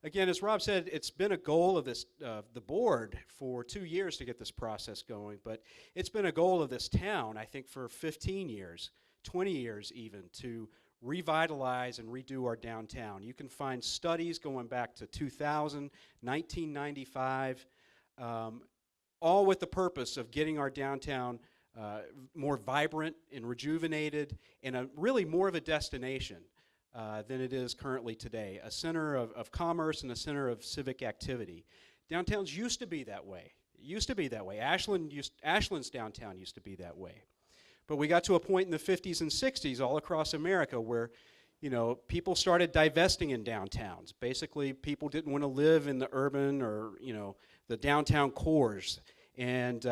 again, as Rob said, it's been a goal of this the board for 2 years to get this process going, but it's been a goal of this town, I think, for 15 years, 20 years even, to revitalize and redo our downtown. You can find studies going back to 2000, 1995, all with the purpose of getting our downtown more vibrant and rejuvenated, and really more of a destination than it is currently today, a center of commerce and a center of civic activity. Downtowns used to be that way. It used to be that way. Ashland's downtown used to be that way. But we got to a point in the 50s and 60s all across America where, you know, people started divesting in downtowns. Basically, people didn't want to live in the urban or, you know, the downtown cores. And,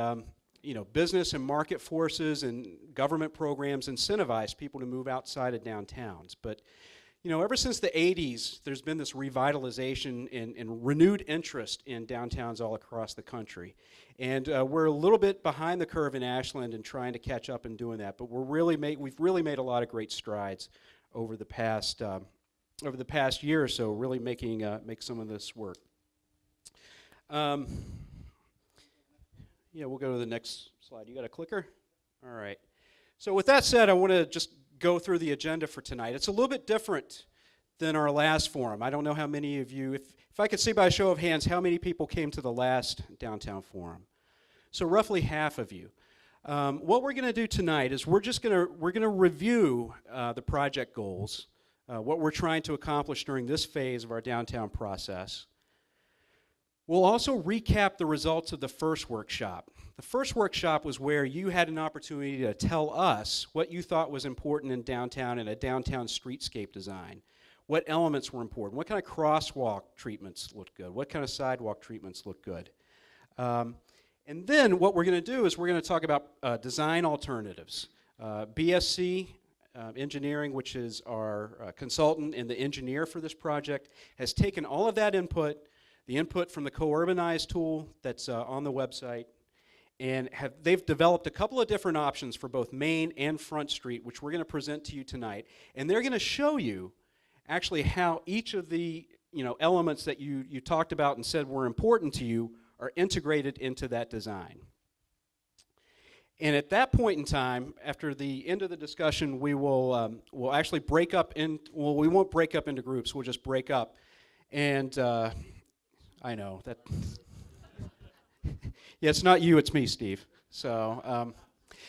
you know, business and market forces and government programs incentivized people to move outside of downtowns. But, you know, ever since the 80s, there's been this revitalization and renewed interest in downtowns all across the country. And we're a little bit behind the curve in Ashland and trying to catch up in doing that. But we've really made a lot of great strides over the past year or so, really make some of this work. Yeah, we'll go to the next slide. You got a clicker? All right. So with that said, I want to just go through the agenda for tonight. It's a little bit different than our last forum. I don't know how many of you, if I could see by a show of hands, how many people came to the last downtown forum? So roughly half of you. What we're going to do tonight is we're going to review the project goals, what we're trying to accomplish during this phase of our downtown process. We'll also recap the results of the first workshop. The first workshop was where you had an opportunity to tell us what you thought was important in downtown and a downtown streetscape design. What elements were important? What kind of crosswalk treatments looked good? What kind of sidewalk treatments looked good? And then what we're going to do is we're going to talk about design alternatives. BSC Engineering, which is our consultant and the engineer for this project, has taken all of that input, the input from the Co-Urbanize tool that's on the website, and they've developed a couple of different options for both Main and Front Street, which we're going to present to you tonight. And they're going to show you actually how each of the elements that you talked about and said were important to you are integrated into that design. And at that point in time, after the end of the discussion, we will we'll actually break up we won't break up into groups, we'll just break up. And I know that, yeah, it's not you, it's me, Steve. So,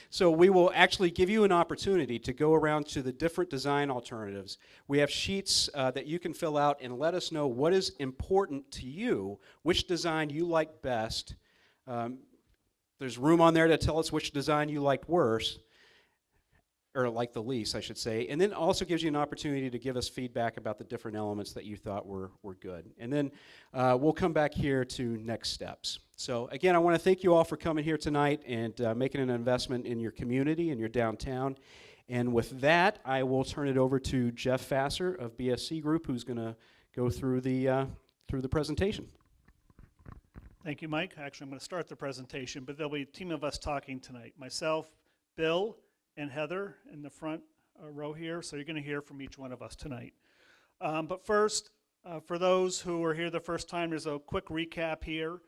so we will actually give you an opportunity to go around to the different design alternatives. We have sheets that you can fill out and let us know what is important to you, which design you like best. There's room on there to tell us which design you liked worse, or like the least, I should say, and then also gives you an opportunity to give us feedback about the different elements that you thought were good. And then we'll come back here to next steps. So again, I want to thank you all for coming here tonight and making an investment in your community and your downtown. And with that, I will turn it over to Jeff Fasser of BSC Group, who's going to go through the presentation. Thank you, Mike. Actually, I'm going to start the presentation, but there'll be a team of us talking tonight. Myself, Bill, and Heather in the front row here, so you're going to hear from each one of us tonight. But first, for those who are here the first time, there's a quick recap here.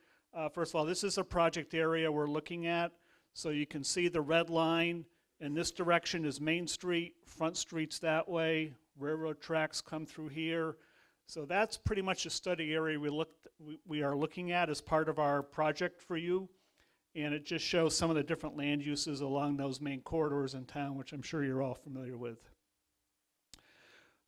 First of all, this is a project area we're looking at, so you can see the red line. In this direction is Main Street, Front Street's that way, railroad tracks come through here. So that's pretty much the study area we are looking at as part of our project for you. And it just shows some of the different land uses along those main corridors in town, which I'm sure you're all familiar with.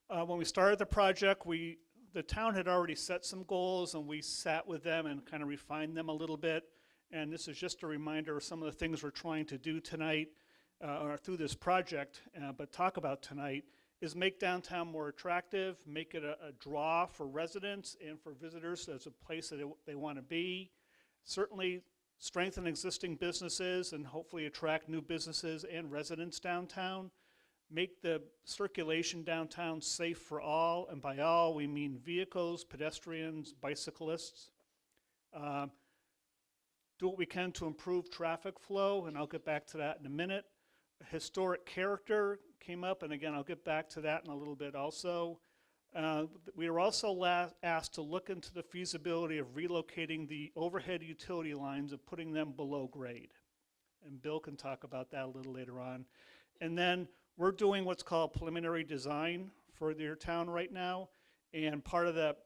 When we started the project, the town had already set some goals, and we sat with them and kind of refined them a little bit. And this is just a reminder of some of the things we're trying to do tonight, or through this project, but talk about tonight, is make downtown more attractive, make it a draw for residents and for visitors as a place that they want to be. Certainly strengthen existing businesses and hopefully attract new businesses and residents downtown. Make the circulation downtown safe for all, and by all we mean vehicles, pedestrians, bicyclists. Do what we can to improve traffic flow, and I'll get back to that in a minute. Historic character came up, and again I'll get back to that in a little bit also. We were also asked to look into the feasibility of relocating the overhead utility lines and putting them below grade. And Bill can talk about that a little later on. And then we're doing what's called preliminary design for your town right now. And part of the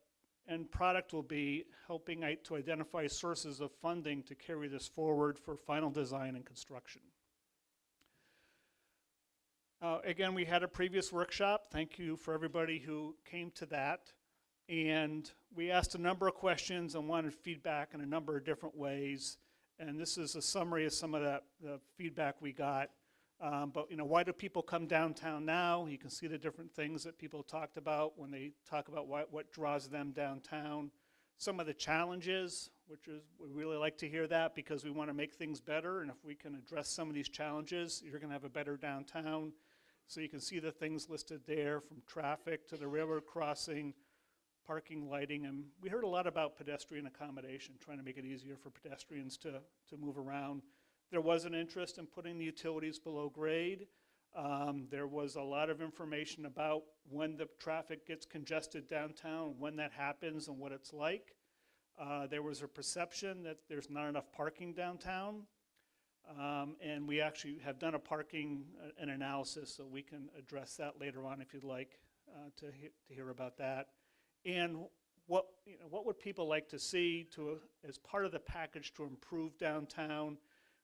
end product will be helping to identify sources of funding to carry this forward for final design and construction. Again, we had a previous workshop. Thank you for everybody who came to that. And we asked a number of questions and wanted feedback in a number of different ways. And this is a summary of some of the feedback we got. But why do people come downtown now? You can see the different things that people talked about when they talk about what draws them downtown. Some of the challenges, we really like to hear that because we want to make things better. And if we can address some of these challenges, you're going to have a better downtown. So you can see the things listed there, from traffic to the railroad crossing, parking, lighting, and we heard a lot about pedestrian accommodation, trying to make it easier for pedestrians to move around. There was an interest in putting the utilities below grade. There was a lot of information about when the traffic gets congested downtown, when that happens and what it's like. There was a perception that there's not enough parking downtown. And we actually have done a parking an analysis, so we can address that later on if you'd like to hear about that. And what would people like to see as part of the package to improve downtown?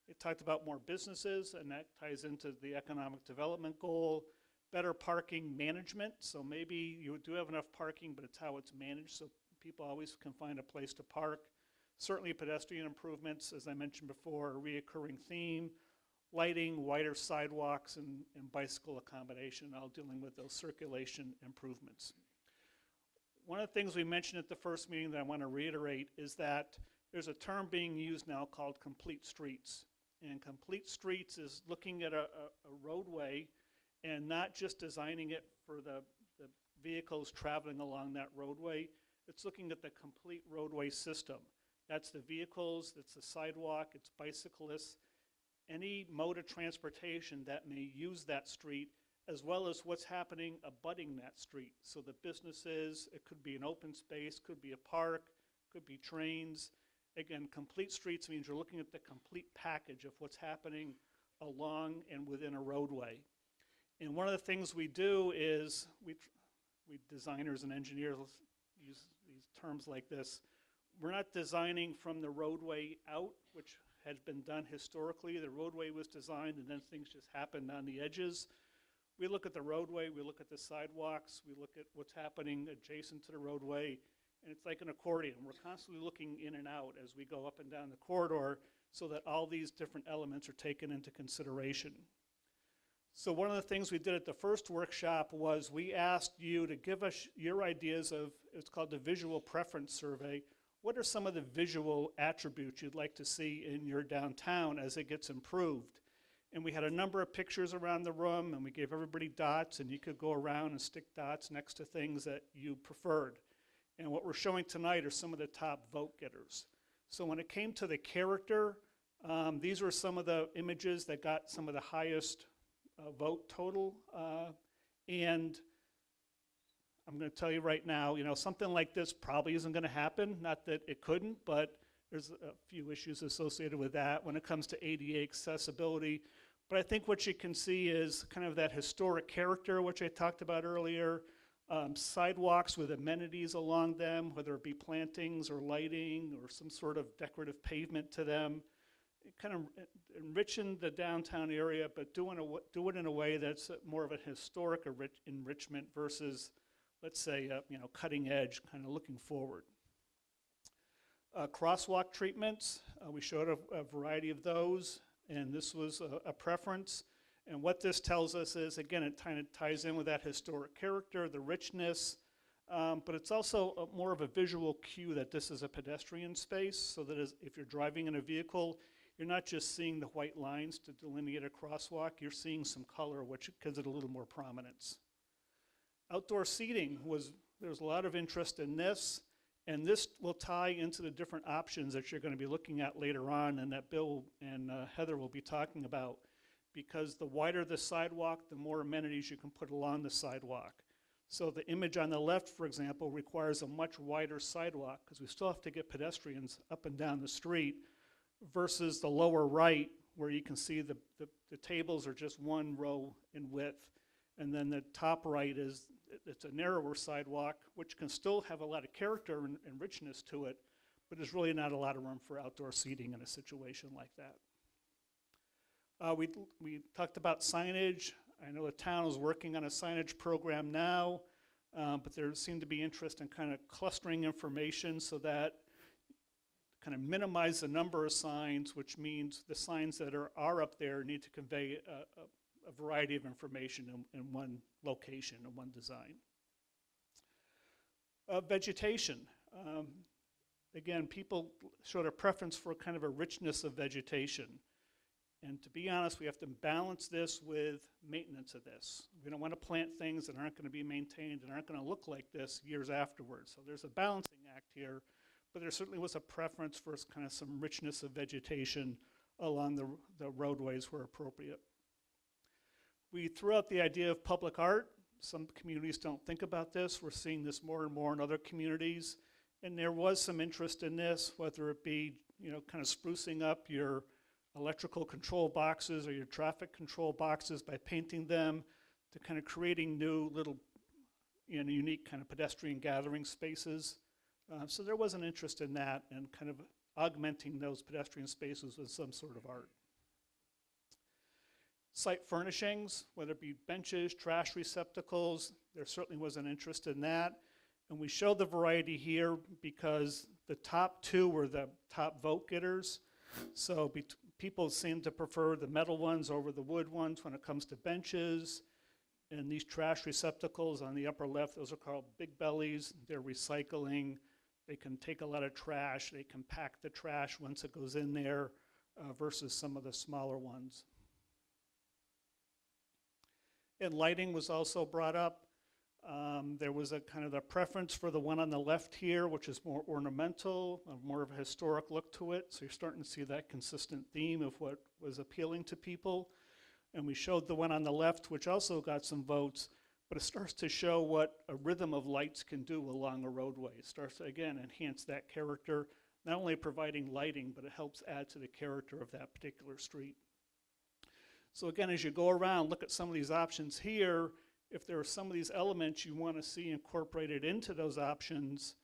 It talked about more businesses, and that ties into the economic development goal. Better parking management, so maybe you do have enough parking, but it's how it's managed, so people always can find a place to park. Certainly pedestrian improvements, as I mentioned before, a reoccurring theme. Lighting, wider sidewalks, and bicycle accommodation, all dealing with those circulation improvements. One of the things we mentioned at the first meeting that I want to reiterate is that there's a term being used now called complete streets. And complete streets is looking at a roadway and not just designing it for the vehicles traveling along that roadway. It's looking at the complete roadway system. That's the vehicles, it's the sidewalk, it's bicyclists, any mode of transportation that may use that street, as well as what's happening abutting that street. So the businesses, it could be an open space, could be a park, could be trains. Again, complete streets means you're looking at the complete package of what's happening along and within a roadway. And one of the things we do is, we designers and engineers use these terms like this. We're not designing from the roadway out, which has been done historically. The roadway was designed and then things just happened on the edges. We look at the roadway, we look at the sidewalks, we look at what's happening adjacent to the roadway, and it's like an accordion. We're constantly looking in and out as we go up and down the corridor so that all these different elements are taken into consideration. So one of the things we did at the first workshop was we asked you to give us your ideas of, it's called the Visual Preference Survey. What are some of the visual attributes you'd like to see in your downtown as it gets improved? And we had a number of pictures around the room, and we gave everybody dots, and you could go around and stick dots next to things that you preferred. And what we're showing tonight are some of the top vote getters. So when it came to the character, these were some of the images that got some of the highest vote total. And I'm going to tell you right now, something like this probably isn't going to happen. Not that it couldn't, but there's a few issues associated with that when it comes to ADA accessibility. But I think what you can see is kind of that historic character, which I talked about earlier, sidewalks with amenities along them, whether it be plantings or lighting or some sort of decorative pavement to them, kind of enriching the downtown area, but do it in a way that's more of a historic enrichment versus, let's say, cutting edge, kind of looking forward. Crosswalk treatments, we showed a variety of those, and this was a preference. And what this tells us is, again, it kind of ties in with that historic character, the richness, but it's also more of a visual cue that this is a pedestrian space, so that if you're driving in a vehicle, you're not just seeing the white lines to delineate a crosswalk, you're seeing some color, which gives it a little more prominence. Outdoor seating, there's a lot of interest in this, and this will tie into the different options that you're going to be looking at later on, and that Bill and Heather will be talking about. Because the wider the sidewalk, the more amenities you can put along the sidewalk. So the image on the left, for example, requires a much wider sidewalk because we still have to get pedestrians up and down the street versus the lower right where you can see the tables are just one row in width. And then the top right is, it's a narrower sidewalk, which can still have a lot of character and richness to it, but there's really not a lot of room for outdoor seating in a situation like that. We talked about signage. I know the town is working on a signage program now, but there seemed to be interest in kind of clustering information so that kind of minimize the number of signs, which means the signs that are up there need to convey a variety of information in one location, in one design. Vegetation. Again, people showed a preference for kind of a richness of vegetation. And to be honest, we have to balance this with maintenance of this. We don't want to plant things that aren't going to be maintained and aren't going to look like this years afterwards. So there's a balancing act here, but there certainly was a preference for kind of some richness of vegetation along the roadways where appropriate. We threw out the idea of public art. Some communities don't think about this. We're seeing this more and more in other communities. And there was some interest in this, whether it be, kind of sprucing up your electrical control boxes or your traffic control boxes by painting them, to kind of creating new little, unique kind of pedestrian gathering spaces. So there was an interest in that and kind of augmenting those pedestrian spaces with some sort of art. Site furnishings, whether it be benches, trash receptacles, there certainly was an interest in that. And we showed the variety here because the top two were the top vote getters. So people seem to prefer the metal ones over the wood ones when it comes to benches. And these trash receptacles on the upper left, those are called big bellies. They're recycling. They can take a lot of trash. They compact the trash once it goes in there versus some of the smaller ones. And lighting was also brought up. There was a kind of a preference for the one on the left here, which is more ornamental, more of a historic look to it. So you're starting to see that consistent theme of what was appealing to people. And we showed the one on the left, which also got some votes, but it starts to show what a rhythm of lights can do along a roadway. It starts to, again, enhance that character, not only providing lighting, but it helps add to the character of that particular street. So again, as you go around, look at some of these options here. If there are some of these elements you want to see incorporated into those options,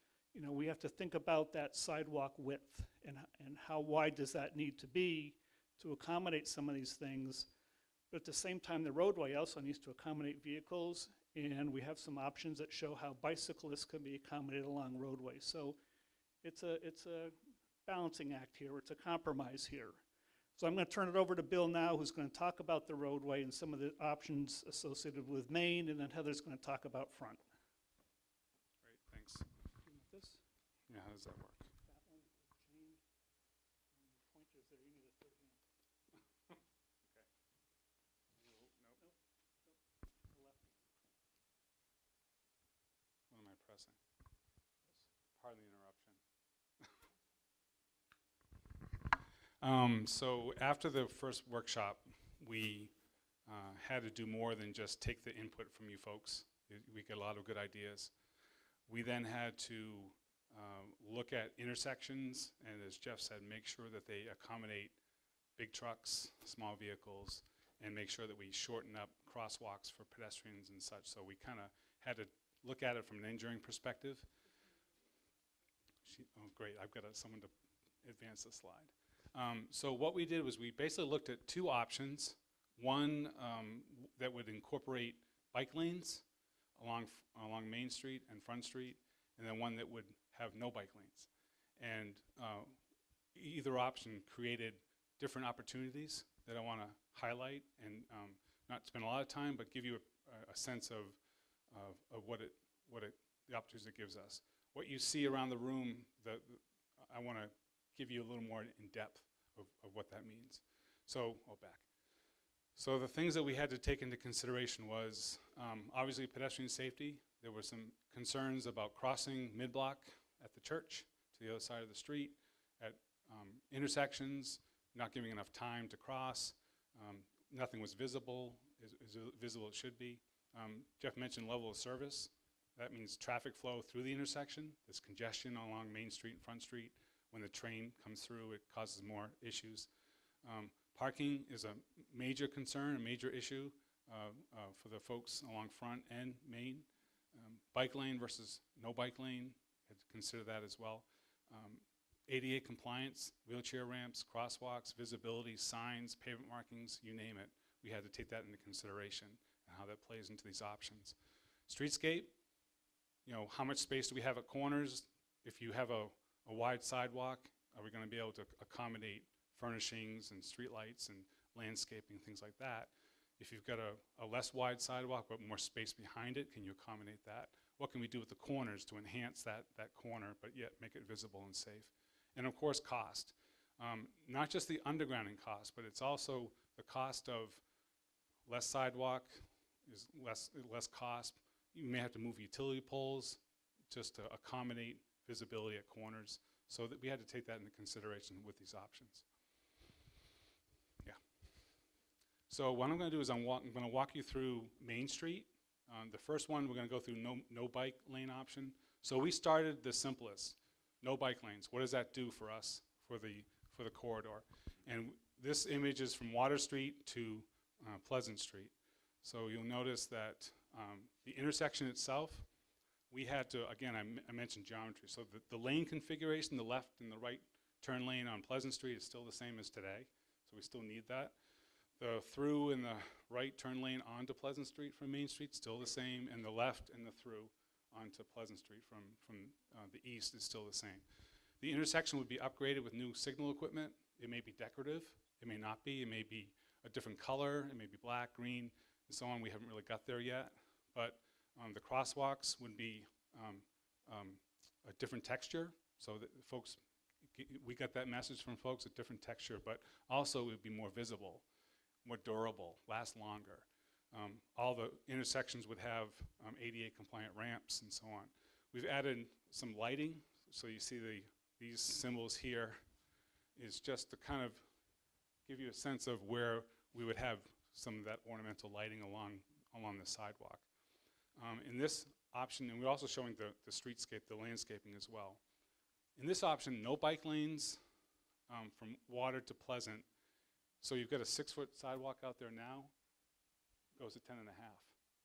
we have to think about that sidewalk width and how wide does that need to be to accommodate some of these things. But at the same time, the roadway also needs to accommodate vehicles, and we have some options that show how bicyclists can be accommodated along roadways. So it's a balancing act here. It's a compromise here. So I'm going to turn it over to Bill now, who's going to talk about the roadway and some of the options associated with Main, and then Heather's going to talk about Front. Great, thanks. This? Yeah, how does that work? That one, change. The pointer's there. You need a third hand. Okay. Nope. The left. What am I pressing? Pardon the interruption. So after the first workshop, we had to do more than just take the input from you folks. We got a lot of good ideas. We then had to look at intersections, and as Jeff said, make sure that they accommodate big trucks, small vehicles, and make sure that we shorten up crosswalks for pedestrians and such. So we kind of had to look at it from an engineering perspective. Oh, great, I've got someone to advance the slide. So what we did was we basically looked at two options. One that would incorporate bike lanes along Main Street and Front Street, and then one that would have no bike lanes. And either option created different opportunities that I want to highlight and not spend a lot of time, but give you a sense of what the opportunities it gives us. What you see around the room, I want to give you a little more in depth of what that means. So, back. So the things that we had to take into consideration was obviously pedestrian safety. There were some concerns about crossing mid-block at the church to the other side of the street, at intersections, not giving enough time to cross. Nothing was visible, as visible as it should be. Jeff mentioned level of service. That means traffic flow through the intersection. There's congestion along Main Street and Front Street. When the train comes through, it causes more issues. Parking is a major concern, a major issue for the folks along Front and Main. Bike lane versus no bike lane, had to consider that as well. ADA compliance, wheelchair ramps, crosswalks, visibility, signs, pavement markings, you name it. We had to take that into consideration and how that plays into these options. Streetscape, you know, how much space do we have at corners? If you have a wide sidewalk, are we going to be able to accommodate furnishings and streetlights and landscaping, things like that? If you've got a less wide sidewalk but more space behind it, can you accommodate that? What can we do with the corners to enhance that corner but yet make it visible and safe? And of course, cost. Not just the undergrounding cost, but it's also the cost of less sidewalk is less cost. You may have to move utility poles just to accommodate visibility at corners, so that we had to take that into consideration with these options. Yeah. So what I'm going to do is I'm going to walk you through Main Street. The first one, we're going to go through no bike lane option. So we started the simplest, no bike lanes. What does that do for us for the corridor? And this image is from Water Street to Pleasant Street. So you'll notice that the intersection itself, we had to, again, I mentioned geometry. So the lane configuration, the left and the right turn lane on Pleasant Street is still the same as today. So we still need that. The through and the right turn lane onto Pleasant Street from Main Street, still the same. And the left and the through onto Pleasant Street from the east is still the same. The intersection would be upgraded with new signal equipment. It may be decorative. It may not be. It may be a different color. It may be black, green, and so on. We haven't really got there yet. But the crosswalks would be a different texture, so that folks, we got that message from folks, a different texture, but also it would be more visible, more durable, last longer. All the intersections would have ADA compliant ramps and so on. We've added some lighting, so you see these symbols here is just to kind of give you a sense of where we would have some of that ornamental lighting along the sidewalk. In this option, and we're also showing the streetscape, the landscaping as well. In this option, no bike lanes from Water to Pleasant. So you've got a 6-foot sidewalk out there now, goes to 10 and a half.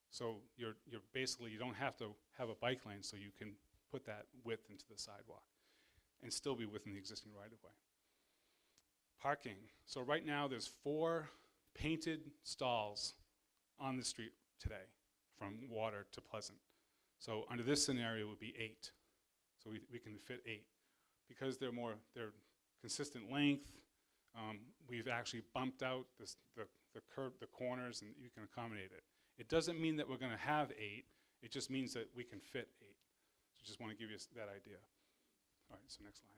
So you're basically, you don't have to have a bike lane, so you can put that width into the sidewalk and still be within the existing right-of-way. Parking. So right now there's 4 painted stalls on the street today from Water to Pleasant. So under this scenario it would be 8. So we can fit 8. Because they're consistent length, we've actually bumped out the corners, and you can accommodate it. It doesn't mean that we're going to have 8. It just means that we can fit 8. So just want to give you that idea. All right, so next slide.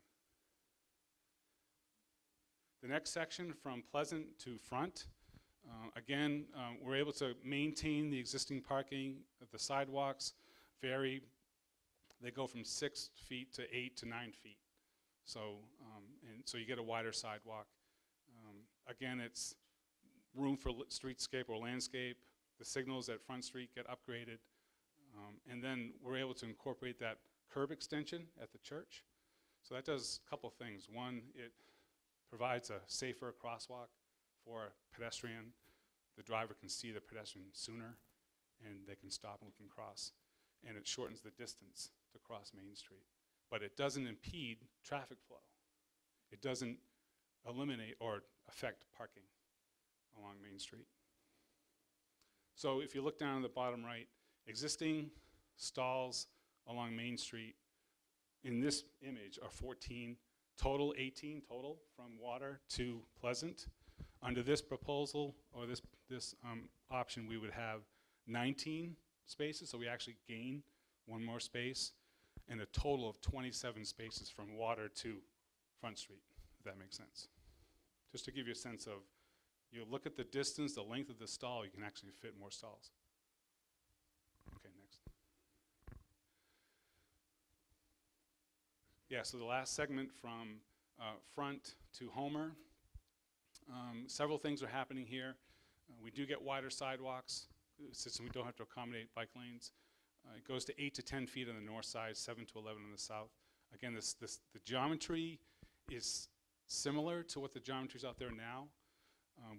The next section from Pleasant to Front. Again, we're able to maintain the existing parking. The sidewalks vary. They go from 6 feet to 8 to 9 feet. So, and so you get a wider sidewalk. Again, it's room for streetscape or landscape. The signals at Front Street get upgraded. And then we're able to incorporate that curb extension at the church. So that does a couple things. One, it provides a safer crosswalk for a pedestrian. The driver can see the pedestrian sooner, and they can stop and we can cross. And it shortens the distance to cross Main Street. But it doesn't impede traffic flow. It doesn't eliminate or affect parking along Main Street. So if you look down at the bottom right, existing stalls along Main Street in this image are 14 total, 18 total from Water to Pleasant. Under this proposal or this option, we would have 19 spaces, so we actually gain 1 more space, and a total of 27 spaces from Water to Front Street, if that makes sense. Just to give you a sense of, you look at the distance, the length of the stall, you can actually fit more stalls. Okay, next. Yeah, so the last segment from Front to Homer. Several things are happening here. We do get wider sidewalks. since we don't have to accommodate bike lanes. It goes to 8 to 10 feet on the north side, 7 to 11 on the south. Again, the geometry is similar to what the geometry is out there now.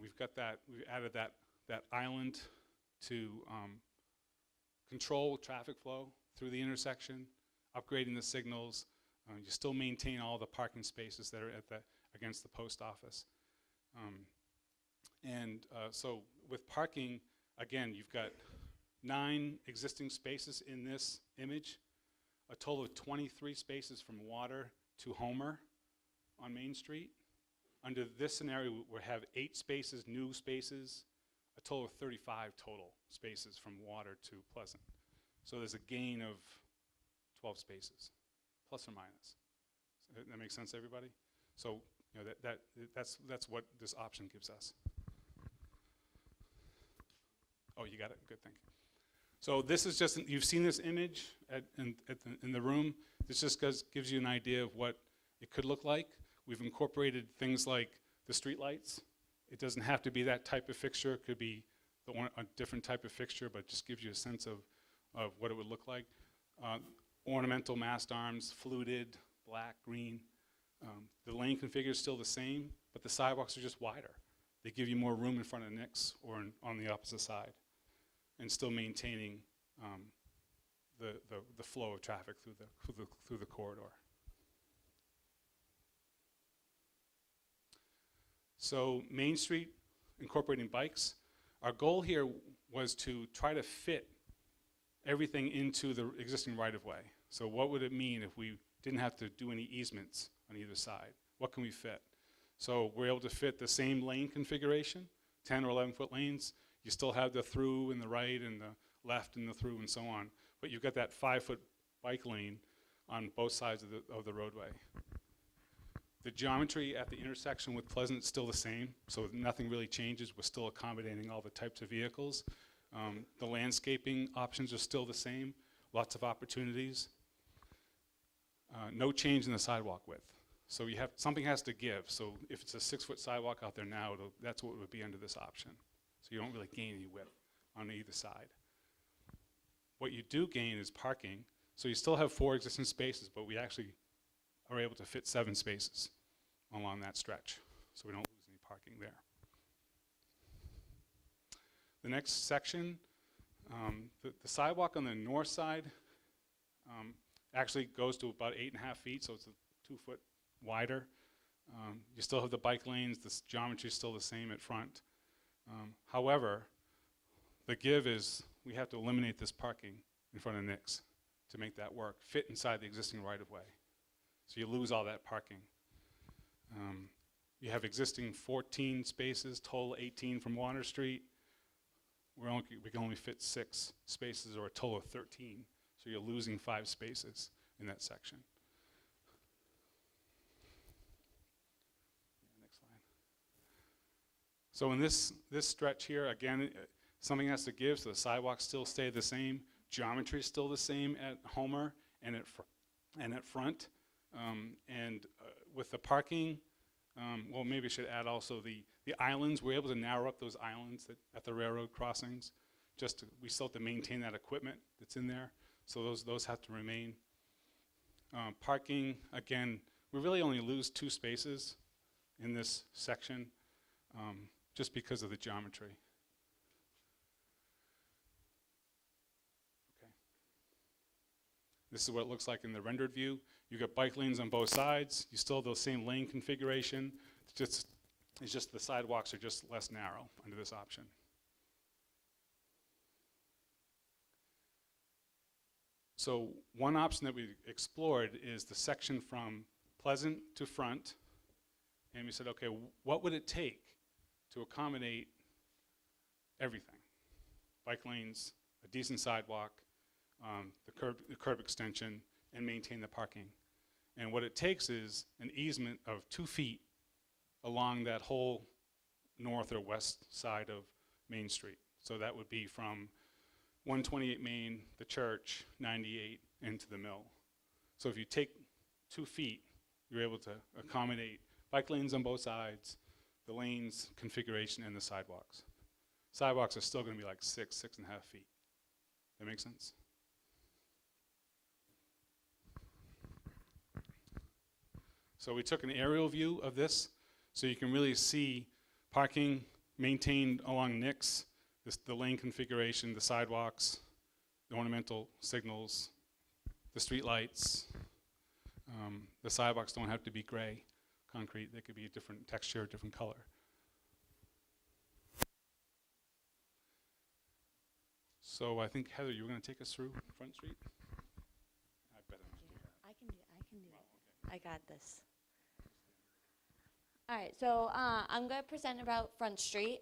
We've added that island to control traffic flow through the intersection, upgrading the signals. You still maintain all the parking spaces that are against the post office. So with parking, again, you've got 9 existing spaces in this image, a total of 23 spaces from Water to Homer on Main Street. Under this scenario, we have 8 spaces, new spaces, a total of 35 total spaces from Water to Pleasant. So there's a gain of 12 spaces, plus or minus. So that makes sense to everybody? So that's what this option gives us. Oh, you got it? Good, thank you. So this is just, you've seen this image in the room. This just gives you an idea of what it could look like. We've incorporated things like the street lights. It doesn't have to be that type of fixture. It could be a different type of fixture, but just gives you a sense of what it would look like. Ornamental mast arms, fluted, black, green. The lane configure is still the same, but the sidewalks are just wider. They give you more room in front of Nick's or on the opposite side, and still maintaining the flow of traffic through the corridor. So Main Street, incorporating bikes. Our goal here was to try to fit everything into the existing right-of-way. So what would it mean if we didn't have to do any easements on either side? What can we fit? So we're able to fit the same lane configuration, 10 or 11-foot lanes. You still have the through and the right and the left and the through and so on. But you've got that 5-foot bike lane on both sides of the roadway. The geometry at the intersection with Pleasant is still the same, so nothing really changes. We're still accommodating all the types of vehicles. The landscaping options are still the same, lots of opportunities. No change in the sidewalk width. So something has to give. So if it's a 6-foot sidewalk out there now, that's what would be under this option. So you don't really gain any width on either side. What you do gain is parking. So you still have 4 existing spaces, but we actually are able to fit 7 spaces along that stretch. So we don't lose any parking there. The next section, the sidewalk on the north side actually goes to about 8.5 feet, so it's a 2-foot wider. You still have the bike lanes. The geometry is still the same at front. However, the give is we have to eliminate this parking in front of Nick's to make that work, fit inside the existing right-of-way. So you lose all that parking. You have existing 14 spaces, total 18 from Water Street. We can only fit 6 spaces, or a total of 13. So you're losing 5 spaces in that section. Next slide. So in this stretch here, again, something has to give, so the sidewalks still stay the same. Geometry is still the same at Homer and at front. With the parking, well, maybe I should add also the islands. We're able to narrow up those islands at the railroad crossings. We still have to maintain that equipment that's in there, so those have to remain. Parking, again, we really only lose 2 spaces in this section, just because of the geometry. Okay. This is what it looks like in the rendered view. You've got bike lanes on both sides. You still have the same lane configuration. It's just the sidewalks are just less narrow under this option. So one option that we explored is the section from Pleasant to Front. And we said, okay, what would it take to accommodate everything? Bike lanes, a decent sidewalk, the curb extension, and maintain the parking. And what it takes is an easement of 2 feet along that whole north or west side of Main Street. So that would be from 128 Main, the church, 98, into the mill. So if you take 2 feet, you're able to accommodate bike lanes on both sides, the lanes configuration, and the sidewalks. Sidewalks are still going to be like 6.5 feet. That make sense? So we took an aerial view of this, so you can really see parking maintained along Nix, the lane configuration, the sidewalks, the ornamental signals, the street lights. The sidewalks don't have to be gray concrete. They could be a different texture, different color. So I think, Heather, you were going to take us through Front Street? I better not do that. I can do it. I got this. All right, so I'm going to present about Front Street.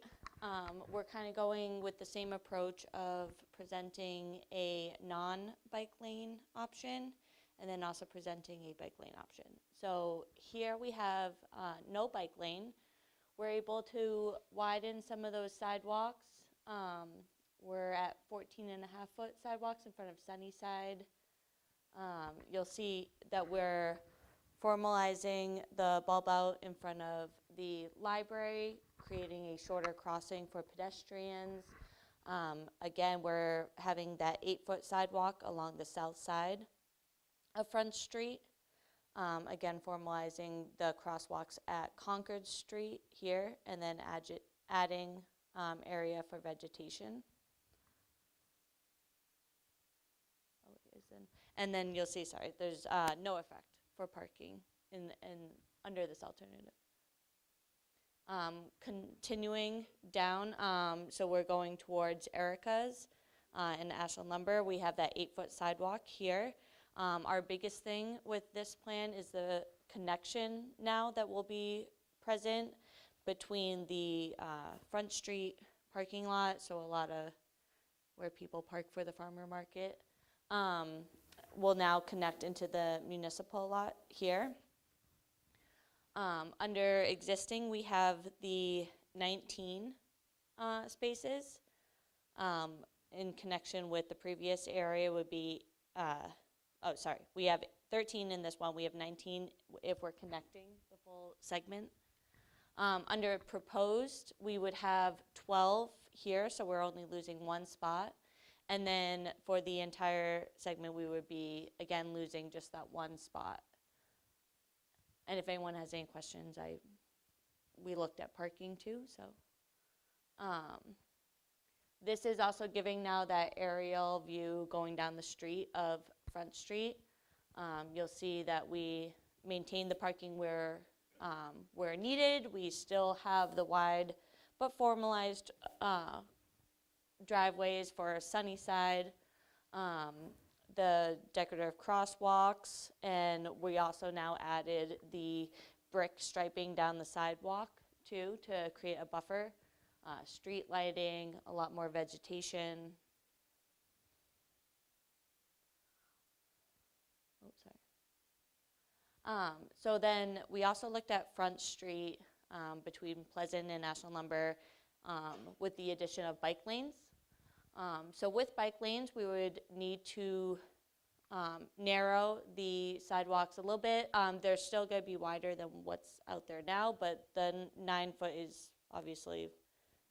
We're kind of going with the same approach of presenting a non-bike lane option and then also presenting a bike lane option. So here we have no bike lane. We're able to widen some of those sidewalks. We're at 14.5-foot sidewalks in front of Sunnyside. You'll see that we're formalizing the bulb out in front of the library, creating a shorter crossing for pedestrians. Again, we're having that 8-foot sidewalk along the south side of Front Street. Again, formalizing the crosswalks at Concord Street here, and then adding area for vegetation. And then you'll see, sorry, there's no effect for parking in under this alternative. Continuing down, so we're going towards Erica's and Ashland Lumber. We have that 8-foot sidewalk here. Our biggest thing with this plan is the connection now that will be present between the Front Street parking lot, so a lot of where people park for the farmer market, will now connect into the municipal lot here. Under existing, we have the 19 spaces. In connection with the previous area would be, we have 13 in this one. We have 19 if we're connecting the full segment. Under proposed, we would have 12 here, so we're only losing one spot. And then for the entire segment, we would be, again, losing just that one spot. And if anyone has any questions, we looked at parking too, so. This is also giving now that aerial view going down the street of Front Street. You'll see that we maintain the parking where needed. We still have the wide but formalized driveways for Sunnyside, the decorative crosswalks, and we also now added the brick striping down the sidewalk too to create a buffer, street lighting, a lot more vegetation. So then we also looked at Front Street between Pleasant and Ashland Lumber with the addition of bike lanes. So with bike lanes, we would need to narrow the sidewalks a little bit. They're still going to be wider than what's out there now, but the 9-foot is obviously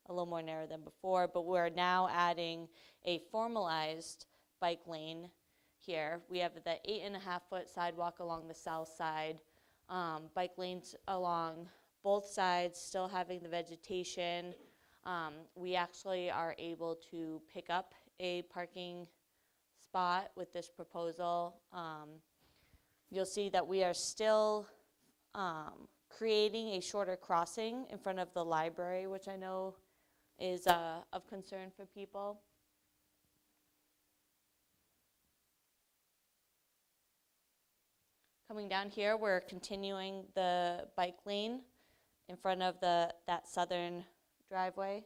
a little more narrow than before. But we're now adding a formalized bike lane here. We have the 8.5-foot sidewalk along the south side, bike lanes along both sides, still having the vegetation. We actually are able to pick up a parking spot with this proposal. You'll see that we are still creating a shorter crossing in front of the library, which I know is of concern for people. Coming down here, we're continuing the bike lane in front of that southern driveway,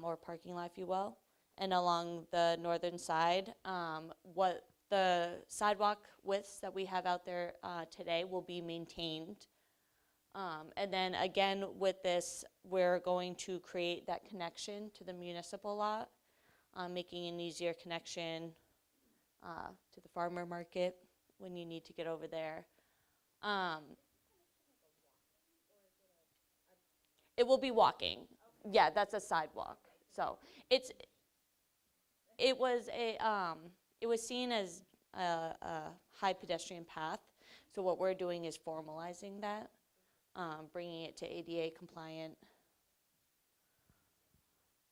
or parking lot, if you will, and along the northern side. What the sidewalk widths that we have out there today will be maintained. And then again, with this, we're going to create that connection to the municipal lot, making an easier connection to the farmer market when you need to get over there. It will be walking. Yeah, that's a sidewalk. So it was seen as a high pedestrian path. So what we're doing is formalizing that, bringing it to ADA compliant.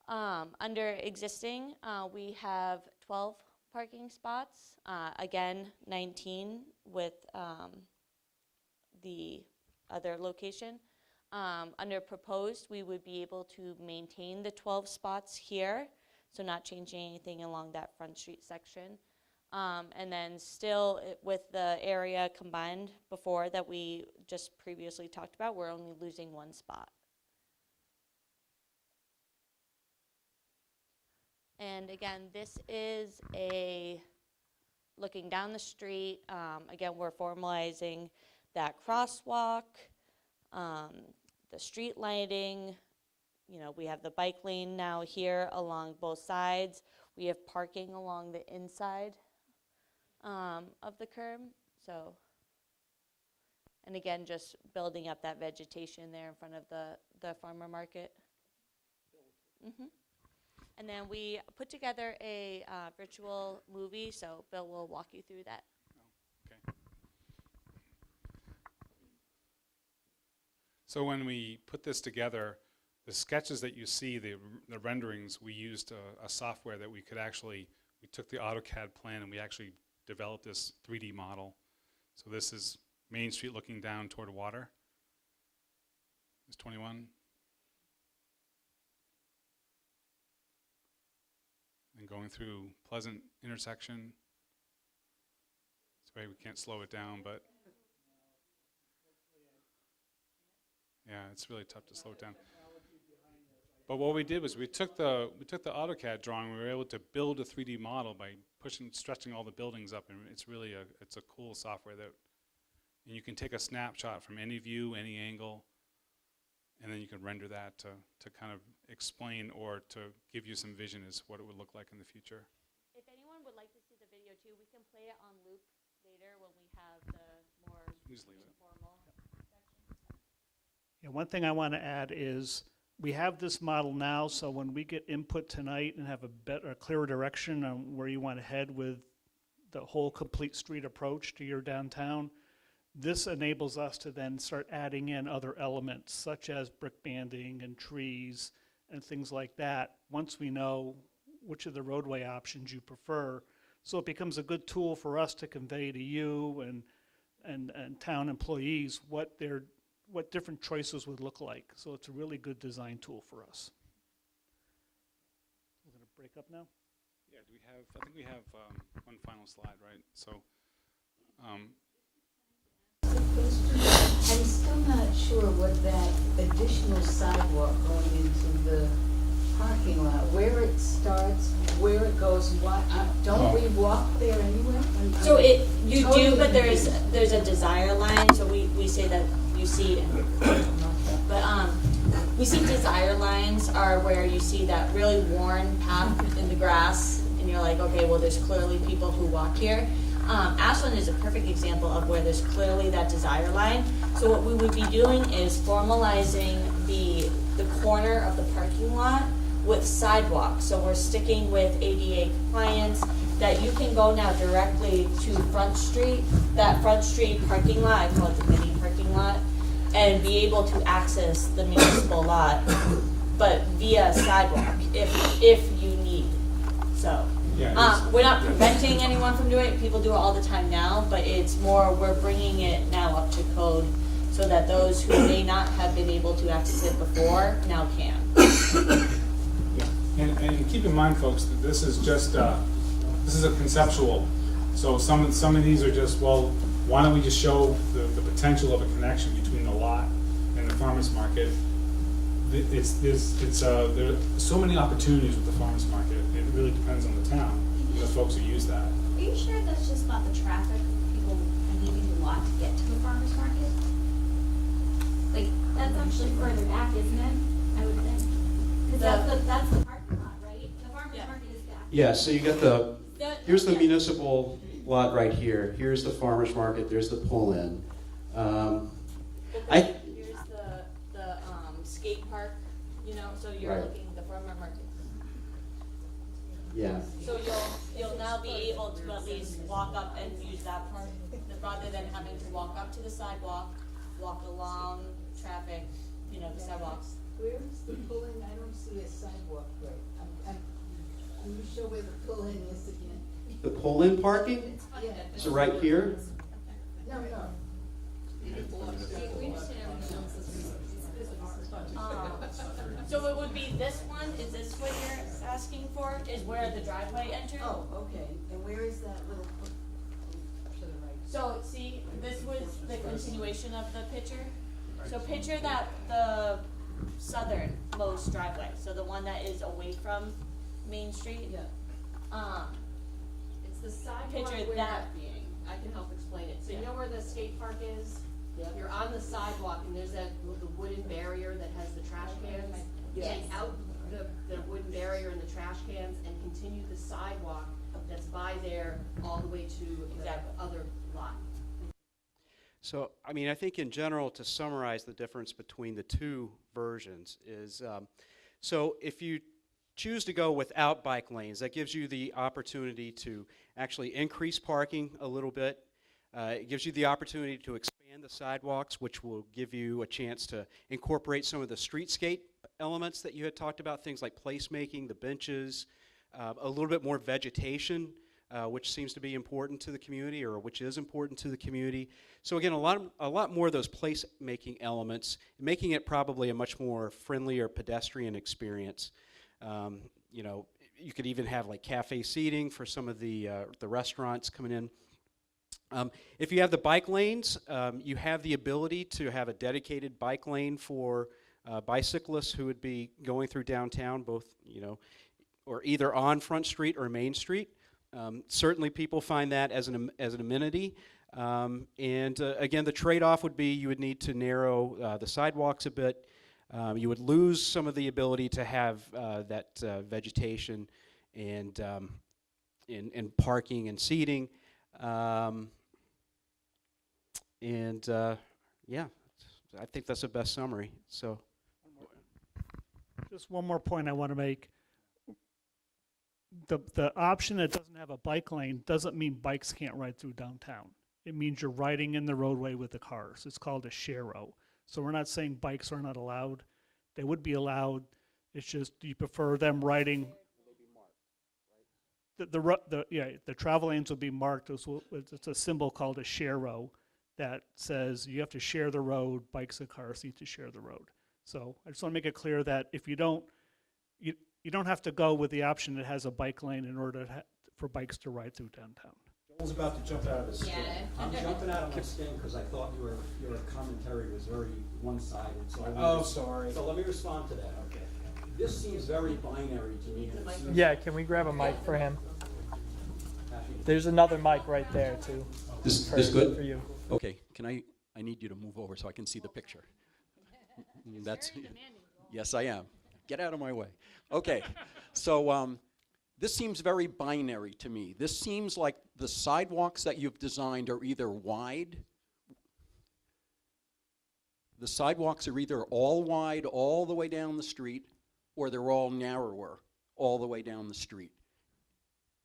Under existing, we have 12 parking spots. Again, 19 with the other location. Under proposed, we would be able to maintain the 12 spots here, so not changing anything along that Front Street section. And then still with the area combined before that we just previously talked about, we're only losing one spot. And again, this is looking down the street. Again, we're formalizing that crosswalk, the street lighting. You know, we have the bike lane now here along both sides. We have parking along the inside of the curb. So, and again, just building up that vegetation there in front of the farmer market. Mm-hmm. And then we put together a virtual movie, so Bill will walk you through that. Okay. So when we put this together, the sketches that you see, the renderings, we used a software that we took the AutoCAD plan and we actually developed this 3D model. So this is Main Street looking down toward water. It's 21. And going through Pleasant intersection. This way we can't slow it down, but yeah, it's really tough to slow it down. But what we did was we took the AutoCAD drawing. We were able to build a 3D model by stretching all the buildings up, and it's really it's a cool software and you can take a snapshot from any view, any angle, and then you can render that to kind of explain or to give you some vision as what it would look like in the future. If anyone would like to see the video too, we can play it on loop later when we have the more informal section. Yeah, one thing I want to add is we have this model now, so when we get input tonight and have a clearer direction on where you want to head with the whole complete street approach to your downtown, this enables us to then start adding in other elements such as brick banding and trees and things like that once we know which of the roadway options you prefer. So it becomes a good tool for us to convey to you and town employees what different choices would look like. So it's a really good design tool for us. We're going to break up now? Yeah, I think we have one final slide, right? So, I'm still not sure what that additional sidewalk going into the parking lot, where it starts, where it goes, don't we walk there anywhere? So you totally do, but there's a desire line, so we say that you see, but we see desire lines are where you see that really worn path in the grass, and you're like, okay, well, there's clearly people who walk here. Ashland is a perfect example of where there's clearly that desire line. So what we would be doing is formalizing the corner of the parking lot with sidewalks. So we're sticking with ADA compliance, that you can go now directly to Front Street, that Front Street parking lot, I call it the mini parking lot, and be able to access the municipal lot, but via sidewalk if you need. So. yeah, We're not preventing anyone from doing it. People do it all the time now, but it's more we're bringing it now up to code so that those who may not have been able to access it before now can. yeah. And keep in mind, folks, that this is just this is a conceptual. So some of these are just, well, why don't we just show the potential of a connection between the lot and the farmers market? There are so many opportunities with the farmers market. It really depends on the town, the folks who use that. Are you sure that's just not the traffic of people leaving the lot to get to the farmer's market? Like, that's actually further back, isn't it? I would think. Because that's the parking lot, right? The farmer's market is back. Yeah, so you got here's the municipal lot right here. Here's the farmer's market. There's the pull-in. Here's the skate park, so you're Right. looking at the farmer market. to the sidewalk, walk along traffic, the sidewalks. Where's the pull-in? I don't see a sidewalk right. Can you show where the pull-in is again? The pull-in parking, Yeah. so right here. No. So it would be this one, is this what you're asking for, is where the driveway enters? Oh, okay. And where is that little, to the right? So, see, this was the continuation of the picture. So picture that the southernmost driveway, so the one that is away from Main Street. Yeah. It's the sidewalk Picture where that being. I can help explain it. So you Yeah. know where the skate park is? Yeah. You're on the sidewalk and there's the wooden barrier that has the trash cans. You Yes. take out the wooden barrier and the trash cans and continue the sidewalk that's by there all the way to the Exactly. other lot. So, I think in general, to summarize the difference between the two versions is, so if you choose to go without bike lanes, that gives you the opportunity to actually increase parking a little bit. It gives you the opportunity to expand the sidewalks, which will give you a chance to incorporate some of the streetscape elements that you had talked about, things like placemaking, the benches, a little bit more vegetation, which seems to be important to the community, or which is important to the community. So again, a lot more of those place-making elements, making it probably a much more friendlier pedestrian experience. You could even have like cafe seating for some of the restaurants coming in. If you have the bike lanes, you have the ability to have a dedicated bike lane for bicyclists who would be going through downtown, both, or either on Front Street or Main Street. Certainly people find that as an amenity. Again, the trade-off would be you would need to narrow the sidewalks a bit. You would lose some of the ability to have that vegetation and parking and seating. Yeah, I think that's the best summary. So, Just one more point I want to make. The option that doesn't have a bike lane doesn't mean bikes can't ride through downtown. It means you're riding in the roadway with the cars. It's called a share row. So we're not saying bikes are not allowed. They would be allowed. It's just, do you prefer them riding? The travel lanes will be marked. It's a symbol called a share row that says you have to share the road. Bikes and cars need to share the road. So I just want to make it clear that if you don't have to go with the option that has a bike lane in order for bikes to ride through downtown. Joel's about to jump out of his skin. Yeah. I'm jumping out of my skin because I thought your commentary was very one-sided, so I wanted oh, to- sorry. So let me respond to that. Okay. This seems very binary to me. and it seems- Yeah, can we grab a mic for him? Happy to- There's another mic right there too. This for good? you. Okay, I need you to move over so I can see the picture. That's, yes, I am. Get out of my way. Okay, so this seems very binary to me. This seems like the sidewalks that you've designed are either wide. The sidewalks are either all wide all the way down the street, or they're all narrower all the way down the street.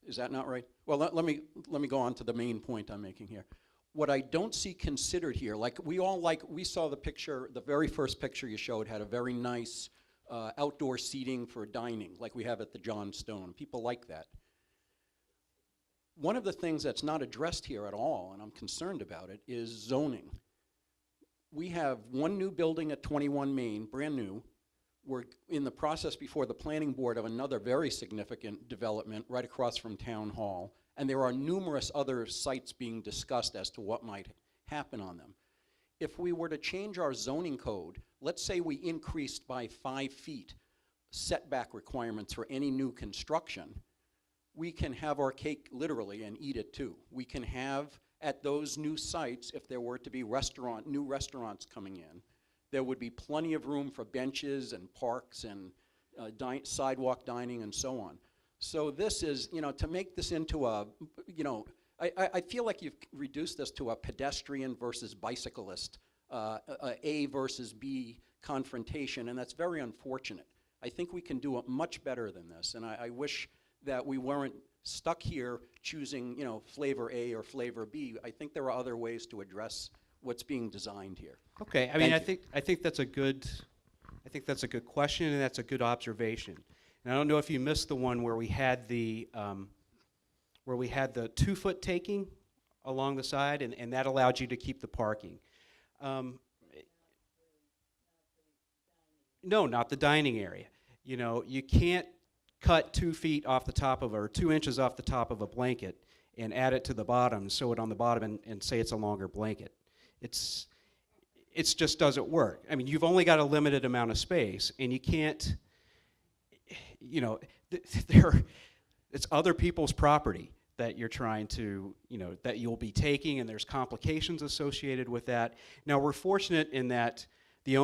Is that not right? Well, let me go on to the main point I'm making here. What I don't see considered here, we saw the picture, the very first picture you showed had a very nice outdoor seating for dining, like we have at the John Stone. People like that. One of the things that's not addressed here at all, and I'm concerned about it, is zoning. We have one new building at 21 Main, brand new. We're in the process before the planning board of another very significant development right across from Town Hall. And there are numerous other sites being discussed as to what might happen on them. If we were to change our zoning code, let's say we increased by 5 feet setback requirements for any new construction, we can have our cake literally and eat it too. We can have at those new sites, if there were to be new restaurants coming in, there would be plenty of room for benches and parks and sidewalk dining and so on. So this is, to make this into a, I feel like you've reduced this to a pedestrian versus bicyclist, A versus B confrontation, and that's very unfortunate. I think we can do it much better than this, and I wish that we weren't stuck here choosing, flavor A or flavor B. I think there are other ways to address what's being designed here. Okay, I mean, Thank I think that's a good, question, and that's a good observation. And I don't know if you missed the one where we had the 2-foot taking along the side, and that allowed you to keep the parking. No, not the dining area. You know, you can't cut 2 feet off the top of, or 2 inches off the top of a blanket and add it to the bottom, sew it on the bottom, and say it's a longer blanket. It just doesn't work. I mean, you've only got a limited amount of space, and you can't, you know, it's other people's property that you're trying to, you know, that you'll be taking, and there's complications associated with that. Now, we're fortunate in that the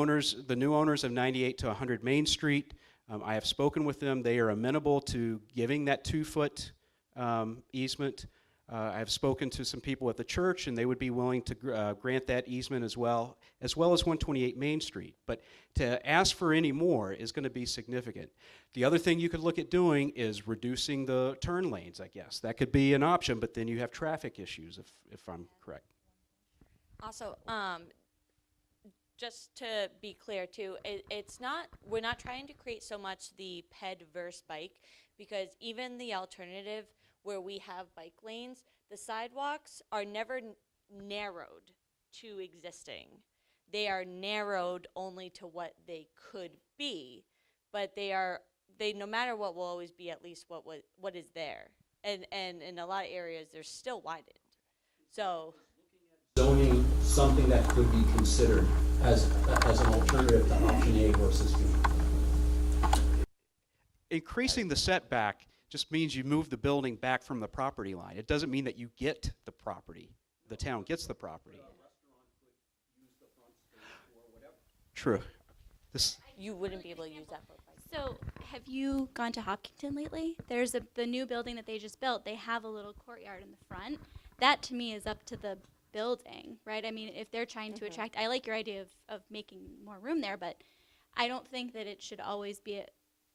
new owners of 98 to 100 Main Street, I have spoken with them. They are amenable to giving that 2-foot easement. I have spoken to some people at the church, and they would be willing to grant that easement as well as 128 Main Street. But to ask for any more is going to be significant. The other thing you could look at doing is reducing the turn lanes, I guess. That could be an option, but then you have traffic issues, if I'm correct. Also, just to be clear too, we're not trying to create so much the ped versus bike, because even the alternative where we have bike lanes, the sidewalks are never narrowed to existing. They are narrowed only to what they could be, but they no matter what will always be at least what is there. And in a lot of areas they're still widened. So Zoning, something that could be considered as an alternative to option A versus B. Increasing the setback just means you move the building back from the property line. It doesn't mean that you get the property. The town gets the property. True. you wouldn't be able to use that for bike. So, have you gone to Hopkinton lately? There's the new building that they just built. They have a little courtyard in the front. That, to me, is up to the building, right? I mean, if they're trying to attract, I like your idea of making more room there, but I don't think that it should always be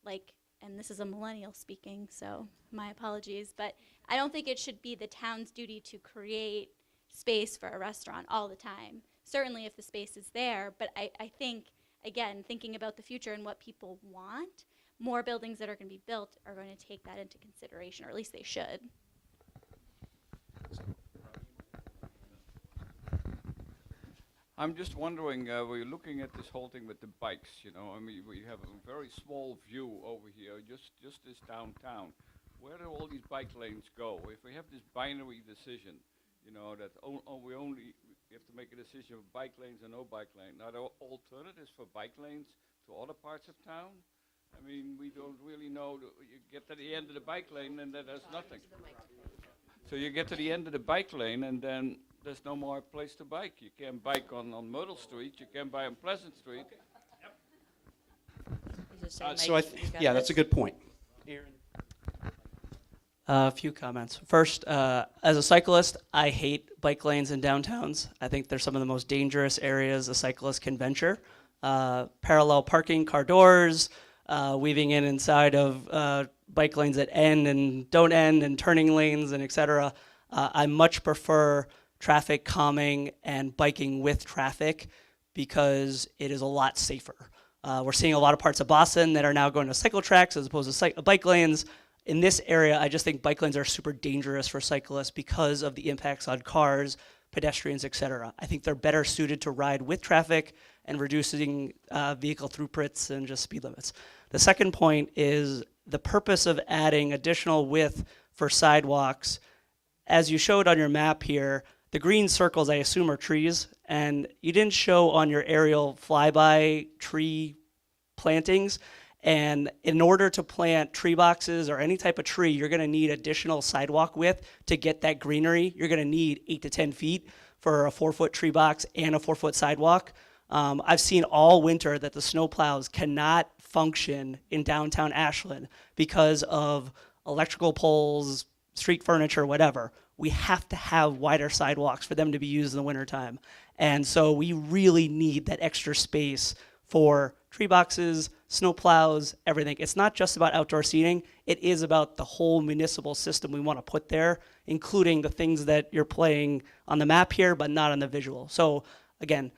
like, and this is a millennial speaking, so my apologies, but I don't think it should be the town's duty to create space for a restaurant all the time. Certainly if the space is there, but I think, again, thinking about the future and what people want, more buildings that are going to be built are going to take that into consideration, or at least they should. I'm just wondering, we're looking at this whole thing with the bikes, you know, I mean, we have a very small view over here, just this downtown. Where do all these bike lanes go? If we have this binary decision, you know, that we only have to make a decision of bike lanes and no bike lane. Are there alternatives for bike lanes to other parts of town? I mean, we don't really know. You get to the end of the bike lane and then there's nothing. So you get to the end of the bike lane and then there's no more place to bike. You can't bike on Myrtle Street. You can't bike on Pleasant Street. Yeah, that's a good point. A few comments. First, as a cyclist, I hate bike lanes in downtowns. I think they're some of the most dangerous areas a cyclist can venture. Parallel parking, car doors, weaving inside of bike lanes that end and don't end, and turning lanes, and et cetera. I much prefer traffic calming and biking with traffic because it is a lot safer. We're seeing a lot of parts of Boston that are now going to cycle tracks as opposed to bike lanes. In this area, I just think bike lanes are super dangerous for cyclists because of the impacts on cars, pedestrians, et cetera. I think they're better suited to ride with traffic and reducing vehicle throughputs and just speed limits. The second point is the purpose of adding additional width for sidewalks. As you showed on your map here, the green circles, I assume, are trees, and you didn't show on your aerial flyby tree plantings. And in order to plant tree boxes or any type of tree, you're going to need additional sidewalk width to get that greenery. You're going to need 8 to 10 feet for a 4-foot tree box and a 4-foot sidewalk. I've seen all winter that the snowplows cannot function in downtown Ashland because of electrical poles, street furniture, whatever. We have to have wider sidewalks for them to be used in the wintertime. And so we really need that extra space for tree boxes, snow plows, everything. It's not just about outdoor seating. It is about the whole municipal system we want to put there, including the things that you're playing on the map here, but not on the visual. So again,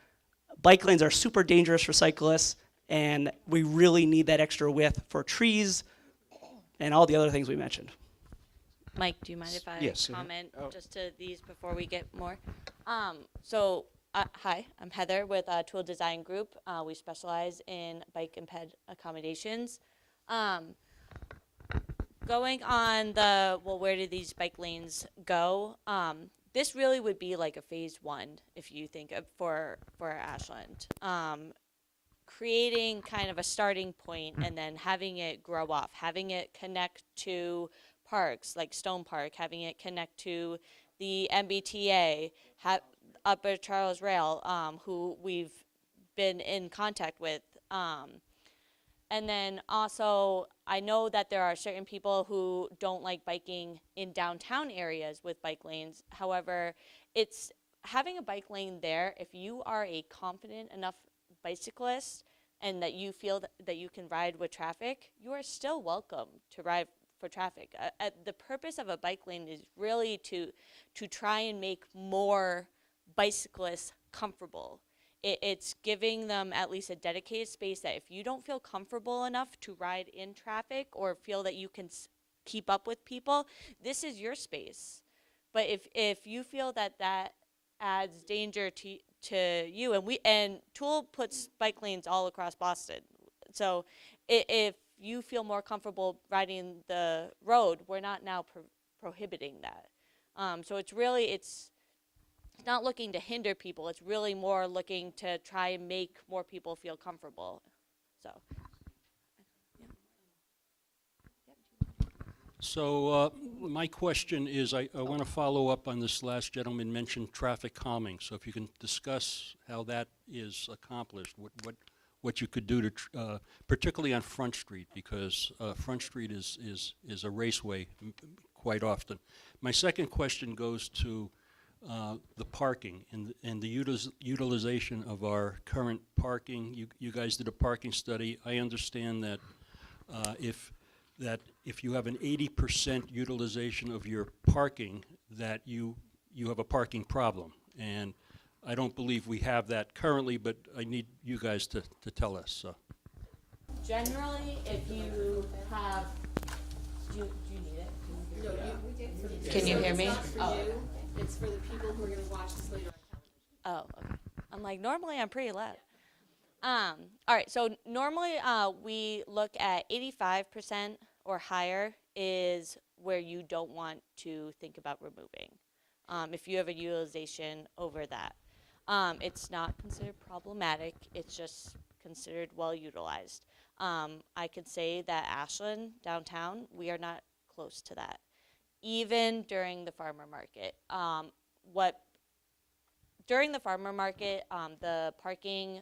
bike lanes are super dangerous for cyclists, and we really need that extra width for trees and all the other things we mentioned. Mike, do you mind if I Yes, comment oh. just to these before we get more? Hi, I'm Heather with Tool Design Group. We specialize in bike and ped accommodations. Going on where do these bike lanes go? This really would be like a phase one, if you think of for Ashland. Creating kind of a starting point and then having it grow off, having it connect to parks like Stone Park, having it connect to the MBTA, Upper Charles Rail, who we've been in contact with. And then also, I know that there are certain people who don't like biking in downtown areas with bike lanes. However, it's having a bike lane there, if you are a confident enough bicyclist and that you feel that you can ride with traffic, you are still welcome to ride for traffic. The purpose of a bike lane is really to try and make more bicyclists comfortable. It's giving them at least a dedicated space that if you don't feel comfortable enough to ride in traffic or feel that you can keep up with people, this is your space. But if you feel that adds danger to you, and Tool puts bike lanes all across Boston. So if you feel more comfortable riding the road, we're not now prohibiting that. So it's not looking to hinder people. It's really more looking to try and make more people feel comfortable. So. So my question is, I want to follow up on this last gentleman mentioned traffic calming. So if you can discuss how that is accomplished, what you could do to, particularly on Front Street, because Front Street is a raceway quite often. My second question goes to the parking and the utilization of our current parking. You guys did a parking study. I understand that if you have an 80% utilization of your parking, that you have a parking problem. And I don't believe we have that currently, but I need you guys to tell us. So. Generally, if you have, do you need it? No, you. Can you hear me? It's not for you, it's for the people who are gonna watch this later on television. Oh, okay. I'm like, normally I'm pretty loud. All right, so normally we look at 85% or higher is where you don't want to think about removing. If you have a utilization over that. It's not considered problematic, it's just considered well utilized. I could say that Ashland, downtown, we are not close to that. Even during the farmer market. During the farmer market, the parking,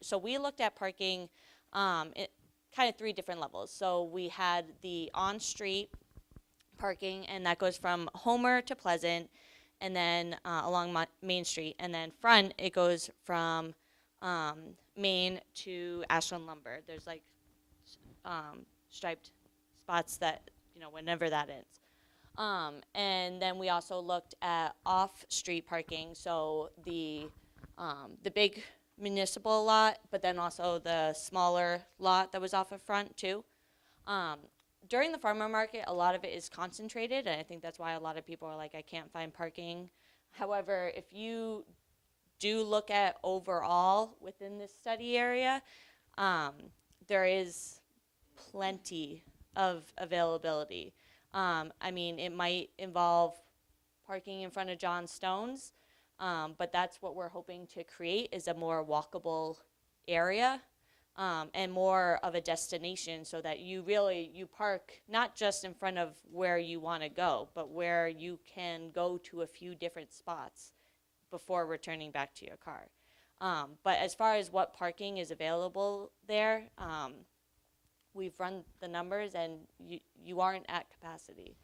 so we looked at parking kind of three different levels. So we had the on-street parking, and that goes from Homer to Pleasant, and then along Main Street, and then front, it goes from Main to Ashland Lumber. There's like striped spots that, whenever that ends. And then we also looked at off-street parking, so the big municipal lot, but then also the smaller lot that was off of front too. During the farmer market, a lot of it is concentrated, and I think that's why a lot of people are like, I can't find parking. However, if you do look at overall within this study area, there is plenty of availability. I mean, it might involve parking in front of John Stone's, but that's what we're hoping to create, is a more walkable area and more of a destination, so that you park not just in front of where you want to go, but where you can go to a few different spots before returning back to your car. But as far as what parking is available there, we've run the numbers, and you aren't at capacity.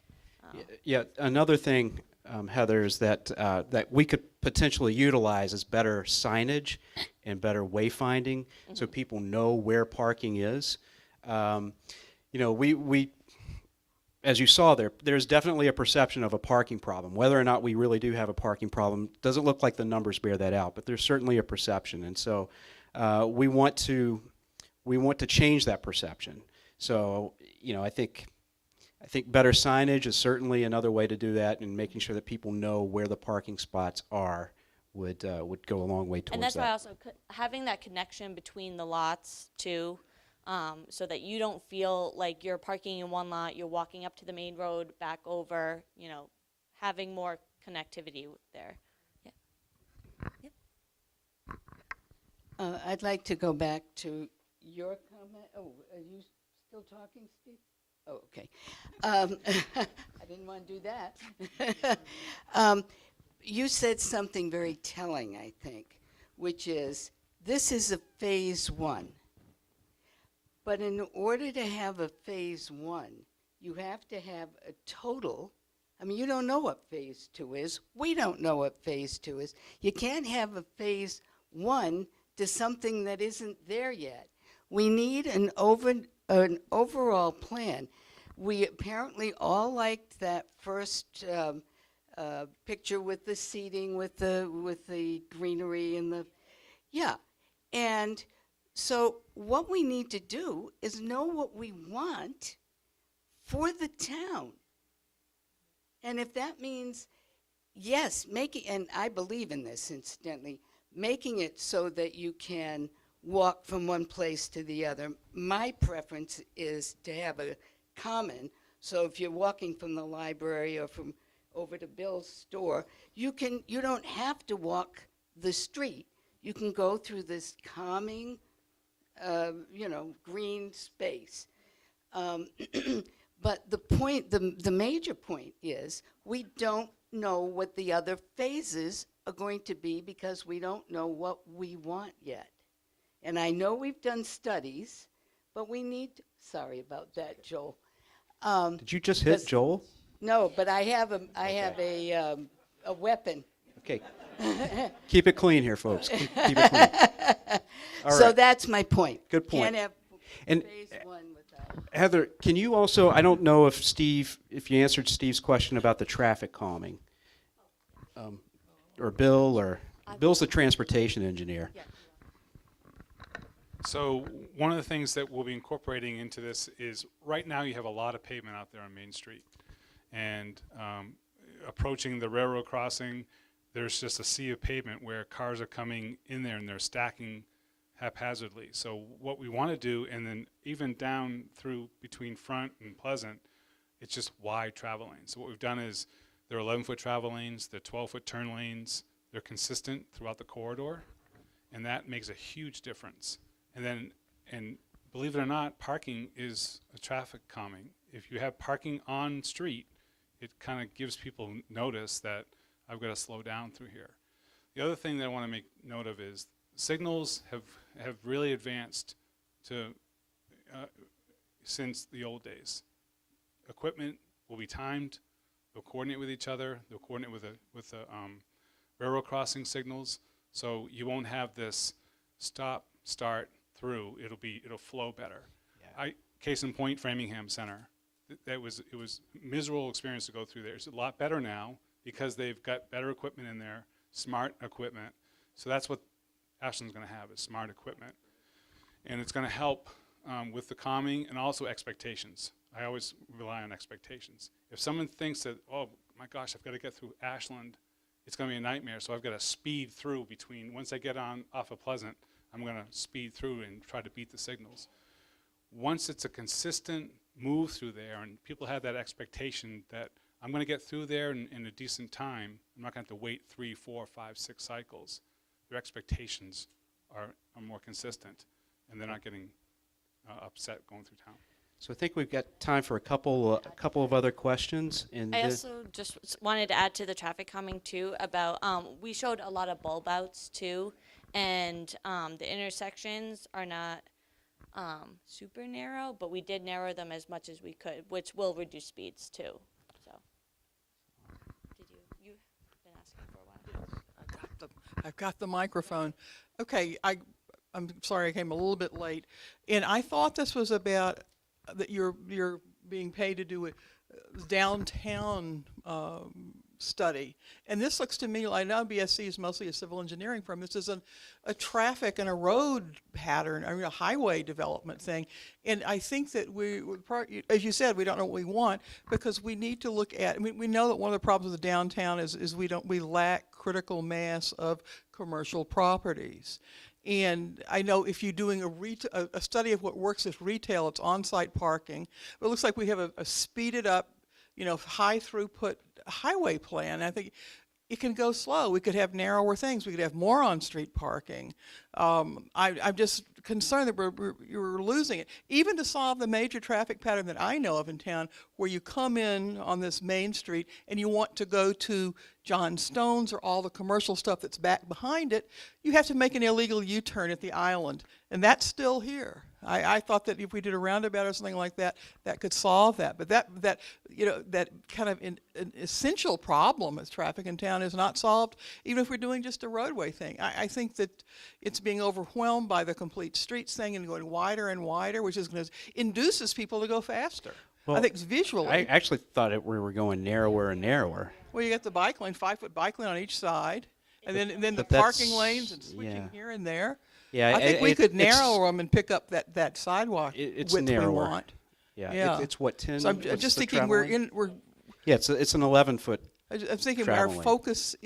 Yeah, another thing, Heather, is that that we could potentially utilize is better signage and better wayfinding, so people know where parking is. You know, we as you saw there's definitely a perception of a parking problem. Whether or not we really do have a parking problem doesn't look like the numbers bear that out, but there's certainly a perception, and so we want to change that perception. So, you know, I think better signage is certainly another way to do that, and making sure that people know where the parking spots are would go a long way towards that. And that's why also having that connection between the lots too, so that you don't feel like you're parking in one lot, you're walking up to the main road, back over, you know, having more connectivity there. Yeah. I'd like to go back to your comment. Oh, are you still talking, Steve? Oh, okay. I didn't want to do that. You said something very telling, I think, which is this is a phase one. But in order to have a phase one, you have to have a total. I mean, you don't know what phase two is. We don't know what phase two is. You can't have a phase one to something that isn't there yet. We need an overall plan. We apparently all liked that first picture with the seating, with the greenery and the, yeah. And so what we need to do is know what we want for the town. And if that means, yes, and I believe in this incidentally, making it so that you can walk from one place to the other. My preference is to have a common, so if you're walking from the library or from over to Bill's store, you don't have to walk the street. You can go through this calming, green space. But the major point is we don't know what the other phases are going to be because we don't know what we want yet. And I know we've done studies, but we need, sorry about that, Joel. Did you just hit Joel? No, but I have a weapon. Okay. Keep it clean here, folks. Keep it clean. All So right. that's my point. Good point. Can't have And phase one without. Heather, can you also, I don't know if you answered Steve's question about the traffic calming, or Bill's the transportation engineer. Yeah. So one of the things that we'll be incorporating into this is right now you have a lot of pavement out there on Main Street. And approaching the railroad crossing, there's just a sea of pavement where cars are coming in there and they're stacking haphazardly. So what we want to do, and then even down through between Front and Pleasant, it's just wide travel lanes. So what we've done is there are 11-foot travel lanes, they're 12-foot turn lanes, they're consistent throughout the corridor, and that makes a huge difference. And believe it or not, parking is a traffic calming. If you have parking on street, it kind of gives people notice that I've got to slow down through here. The other thing that I want to make note of is signals have really advanced to since the old days. Equipment will be timed, they'll coordinate with each other, they'll coordinate with the railroad crossing signals, so you won't have this stop, start, through. It'll flow better. Yeah. Case in point, Framingham Center. It was miserable experience to go through there. It's a lot better now because they've got better equipment in there, smart equipment. So that's what Ashland's going to have, is smart equipment. And it's going to help with the calming and also expectations. I always rely on expectations. If someone thinks that, oh my gosh, I've got to get through Ashland, it's going to be a nightmare, so I've got to speed through once I get off of Pleasant, I'm going to speed through and try to beat the signals. Once it's a consistent move through there and people have that expectation that I'm going to get through there in a decent time, I'm not going to have to wait 3, 4, 5, 6 cycles. Their expectations are more consistent and they're not getting upset going through town. So I think we've got time for a couple of other questions. And I also just wanted to add to the traffic calming too about, we showed a lot of bulb outs too, and the intersections are not super narrow, but we did narrow them as much as we could, which will reduce speeds too. So, did you? I've got the microphone. Okay, I'm sorry I came a little bit late, and I thought this was about that you're being paid to do a downtown study, and this looks to me like now BSC is mostly a civil engineering firm. This is a traffic and a road pattern, I mean a highway development thing, and I think that as you said, we don't know what we want because we need to look at. I mean, we know that one of the problems with the downtown is we lack critical mass of commercial properties. And I know if you're doing a study of what works with retail, it's on-site parking. But it looks like we have a speeded up, high throughput highway plan. I think it can go slow. We could have narrower things. We could have more on-street parking. I'm just concerned that you're losing it. Even to solve the major traffic pattern that I know of in town, where you come in on this main street and you want to go to John Stone's or all the commercial stuff that's back behind it, you have to make an illegal U-turn at the island, and that's still here. I thought that if we did a roundabout or something like that, that could solve that. But that kind of an essential problem with traffic in town is not solved, even if we're doing just a roadway thing. I think that it's being overwhelmed by the complete streets thing and going wider and wider, which is going to induces people to go faster. Well, I think visually. I actually thought we were going narrower and narrower. Well, you got the bike lane, 5-foot bike lane on each side, and then the But parking that's- lanes and switching yeah. here and there. Yeah, I think we could it's- narrow them and pick up that sidewalk It's width narrower. we want. Yeah, Yeah. It's what 10. So I'm what's just the thinking travel lane? we're. It's an 11-foot. I'm thinking our travel lane. focus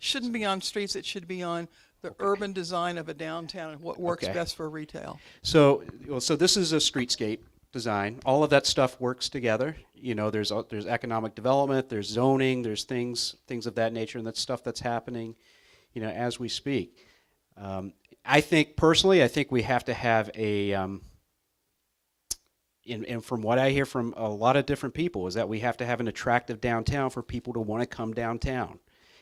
shouldn't be on streets. It should be on the urban design of a downtown and what works Okay. best for retail. So this is a streetscape design. All of that stuff works together. There's economic development, there's zoning, there's things of that nature, and that's stuff that's happening, as we speak. I think we have to have and from what I hear from a lot of different people is that we have to have an attractive downtown for people to want to come downtown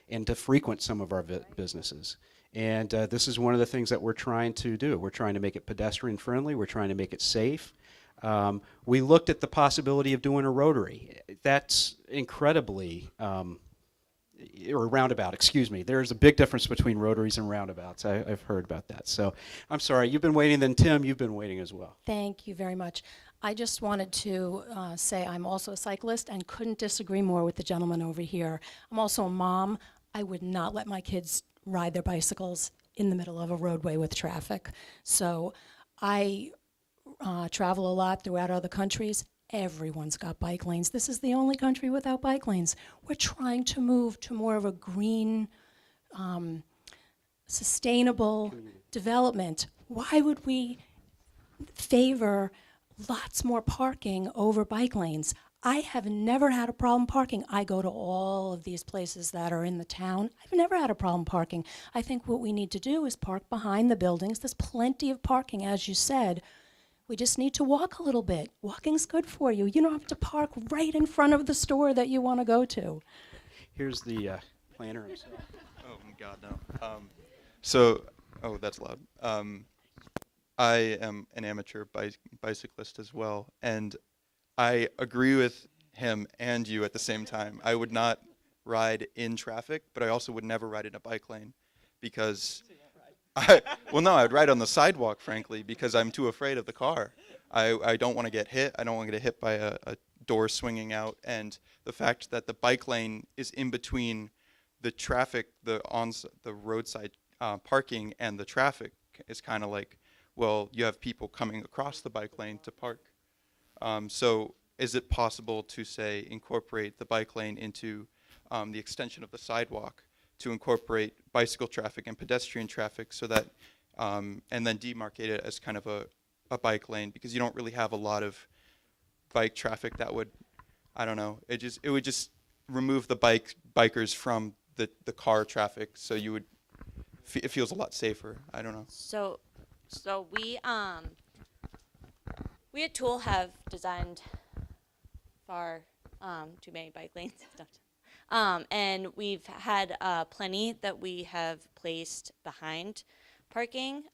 and to frequent some of our businesses. And this is one of the things that we're trying to do. We're trying to make it pedestrian friendly. We're trying to make it safe. We looked at the possibility of doing a rotary. That's incredibly, or roundabout, excuse me. There's a big difference between rotaries and roundabouts. I've heard about that. So I'm sorry, you've been waiting, then Tim, you've been waiting as well. Thank you very much. I just wanted to say I'm also a cyclist and couldn't disagree more with the gentleman over here. I'm also a mom. I would not let my kids ride their bicycles in the middle of a roadway with traffic. So I travel a lot throughout other countries. Everyone's got bike lanes. This is the only country without bike lanes. We're trying to move to more of a green, sustainable development. Why would we favor lots more parking over bike lanes? I have never had a problem parking. I go to all of these places that are in the town. I've never had a problem parking. I think what we need to do is park behind the buildings. There's plenty of parking, as you said. We just need to walk a little bit. Walking's good for you. You don't have to park right in front of the store that you want to go to. Here's the planner himself. Oh, God, no. Oh, that's loud. I am an amateur bicyclist as well, and I agree with him and you at the same time. I would not ride in traffic, but I also would never ride in a bike lane because well, no, I'd ride on the sidewalk, frankly, because I'm too afraid of the car. I don't want to get hit. I don't want to get hit by a door swinging out. And the fact that the bike lane is in between the traffic, the roadside parking and the traffic is kind of like, well, you have people coming across the bike lane to park. So is it possible to, say, incorporate the bike lane into the extension of the sidewalk to incorporate bicycle traffic and pedestrian traffic so that, and then demarcate it as kind of a bike lane, because you don't really have a lot of bike traffic that would, I don't know, it would just remove the bikers from the car traffic, so you would, it feels a lot safer. I don't know. So we at Tool have designed far too many bike lanes. And we've had plenty that we have placed behind parking.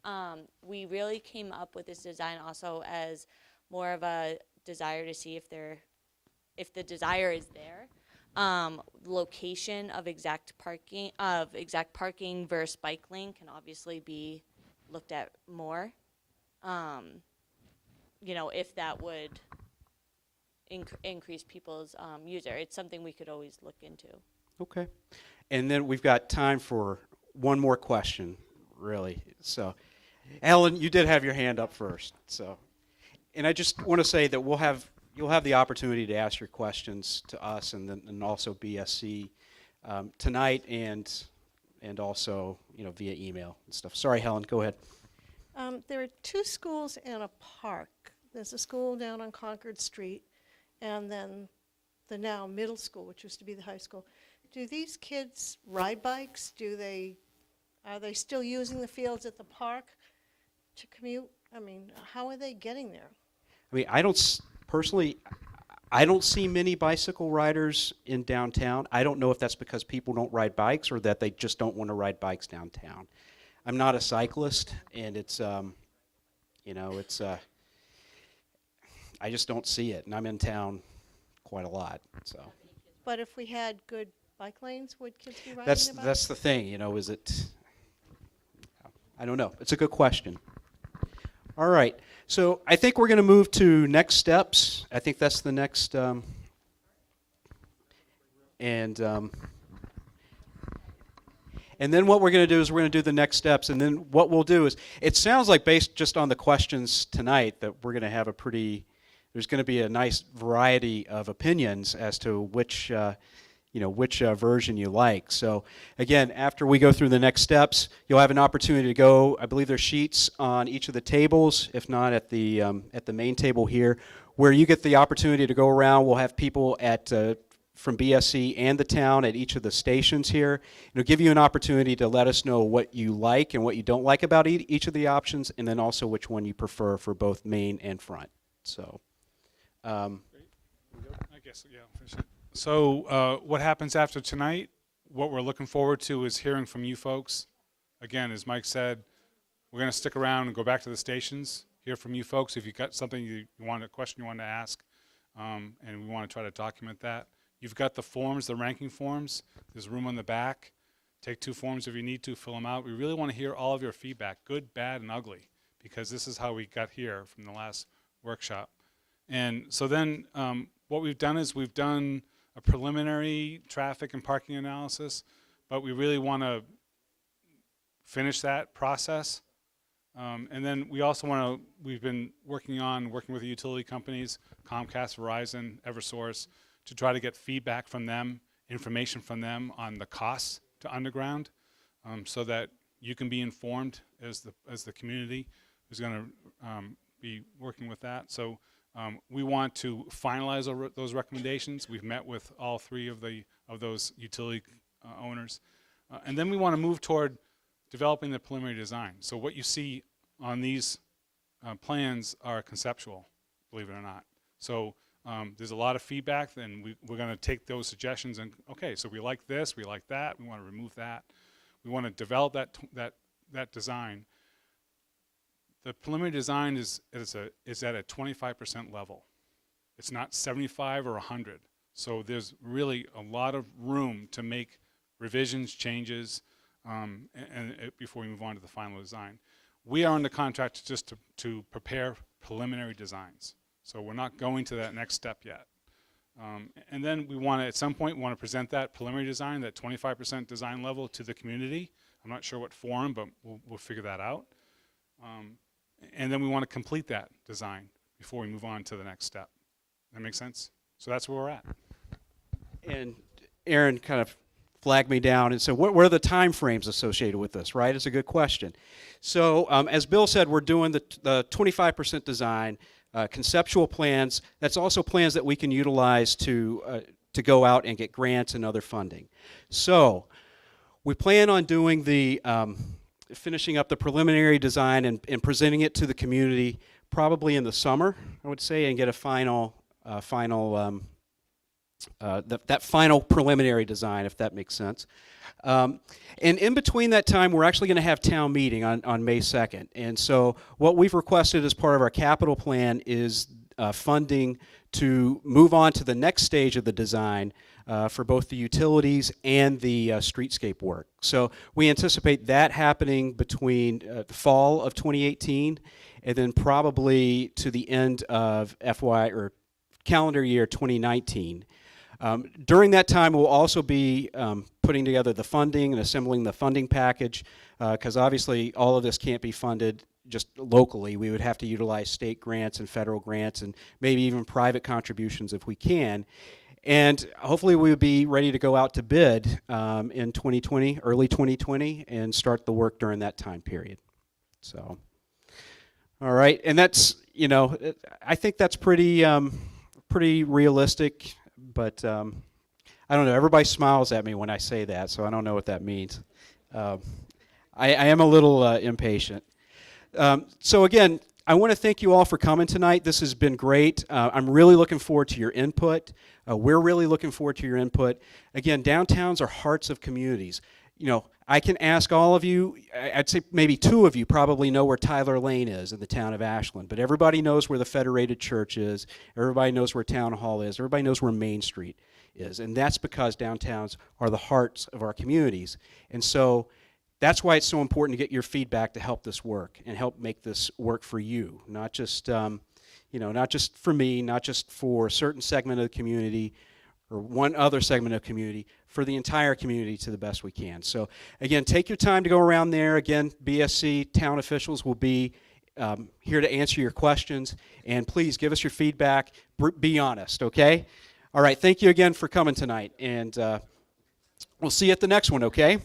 We really came up with this design also as more of a desire to see if the desire is there. Location of exact parking versus bike lane can obviously be looked at more. If that would increase people's user. It's something we could always look into. Okay. And then we've got time for one more question, really. So, Ellen, you did have your hand up first. So, and I just want to say that you'll have the opportunity to ask your questions to us and also BSC tonight and also via email and stuff. Sorry, Helen, go ahead. There are two schools and a park. There's a school down on Concord Street, and then the now middle school, which used to be the high school. Do these kids ride bikes? Are they still using the fields at the park to commute? I mean, how are they getting there? I mean, personally, I don't see many bicycle riders in downtown. I don't know if that's because people don't ride bikes or that they just don't want to ride bikes downtown. I'm not a cyclist, and I just don't see it, and I'm in town quite a lot. So. But if we had good bike lanes, would kids be riding their bikes? That's the thing, is it? I don't know. It's a good question. All right. So I think we're going to move to next steps. I think that's the next. And then what we're going to do is we're going to do the next steps. And then what we'll do is, it sounds like based just on the questions tonight that we're going to have there's going to be a nice variety of opinions as to which version you like. So again, after we go through the next steps, you'll have an opportunity to go. I believe there's sheets on each of the tables, if not at the main table here, where you get the opportunity to go around. We'll have people from BSC and the town at each of the stations here. It'll give you an opportunity to let us know what you like and what you don't like about each of the options, and then also which one you prefer for both main and front. So. I guess, yeah. Finish it. So what happens after tonight, what we're looking forward to is hearing from you folks. Again, as Mike said, we're going to stick around and go back to the stations, hear from you folks. If you've got something a question you want to ask, and we want to try to document that. You've got the forms, the ranking forms. There's room on the back. Take 2 forms if you need to, fill them out. We really want to hear all of your feedback, good, bad, and ugly, because this is how we got here from the last workshop. And so then what we've done is we've done a preliminary traffic and parking analysis, but we really want to finish that process. And then we also we've been working with the utility companies, Comcast, Verizon, Eversource, to try to get feedback from them, information from them on the costs to underground, so that you can be informed as the community who's going to be working with that. So we want to finalize those recommendations. We've met with all 3 of those utility owners, and then we want to move toward developing the preliminary design. So what you see on these plans are conceptual, believe it or not. So there's a lot of feedback, and we're going to take those suggestions and, okay, so we like this, we like that, we want to remove that. We want to develop that design. The preliminary design is at a 25% level. It's not 75 or 100. So there's really a lot of room to make revisions, changes, before we move on to the final design. We are under contract just to prepare preliminary designs. So we're not going to that next step yet. And then we want to, at some point, present that preliminary design, that 25% design level, to the community. I'm not sure what form, but we'll figure that out. And then we want to complete that design before we move on to the next step. That makes sense? So that's where we're at. And Aaron kind of flagged me down and said, what are the time frames associated with this, right? It's a good question. So as Bill said, we're doing the 25% design, conceptual plans. That's also plans that we can utilize to go out and get grants and other funding. So we plan on doing finishing up the preliminary design and presenting it to the community probably in the summer, I would say, and get a final preliminary design, if that makes sense. And in between that time, we're actually going to have town meeting on May 2nd. And so what we've requested as part of our capital plan is funding to move on to the next stage of the design, for both the utilities and the streetscape work. So we anticipate that happening between the fall of 2018 and then probably to the end of FY or calendar year 2019. During that time, we'll also be putting together the funding and assembling the funding package, because obviously all of this can't be funded just locally. We would have to utilize state grants and federal grants and maybe even private contributions if we can. And hopefully we'll be ready to go out to bid in 2020, early 2020, and start the work during that time period. So, all right, and that's, you know, I think that's pretty realistic, but I don't know, everybody smiles at me when I say that, so I don't know what that means. I am a little impatient. So again, I want to thank you all for coming tonight. This has been great. I'm really looking forward to your input. We're really looking forward to your input. Again, downtowns are hearts of communities. You know, I can ask all of you, I'd say maybe 2 of you probably know where Tyler Lane is in the town of Ashland, but everybody knows where the Federated Church is, everybody knows where Town Hall is, everybody knows where Main Street is, and that's because downtowns are the hearts of our communities. And so that's why it's so important to get your feedback to help this work and help make this work for you, not just, you know, not just for me, not just for a certain segment of the community or one other segment of community, for the entire community to the best we can. So again, take your time to go around there. Again, BSC town officials will be here to answer your questions, and please give us your feedback. Be honest, okay? All right, thank you again for coming tonight, and we'll see you at the next one, okay?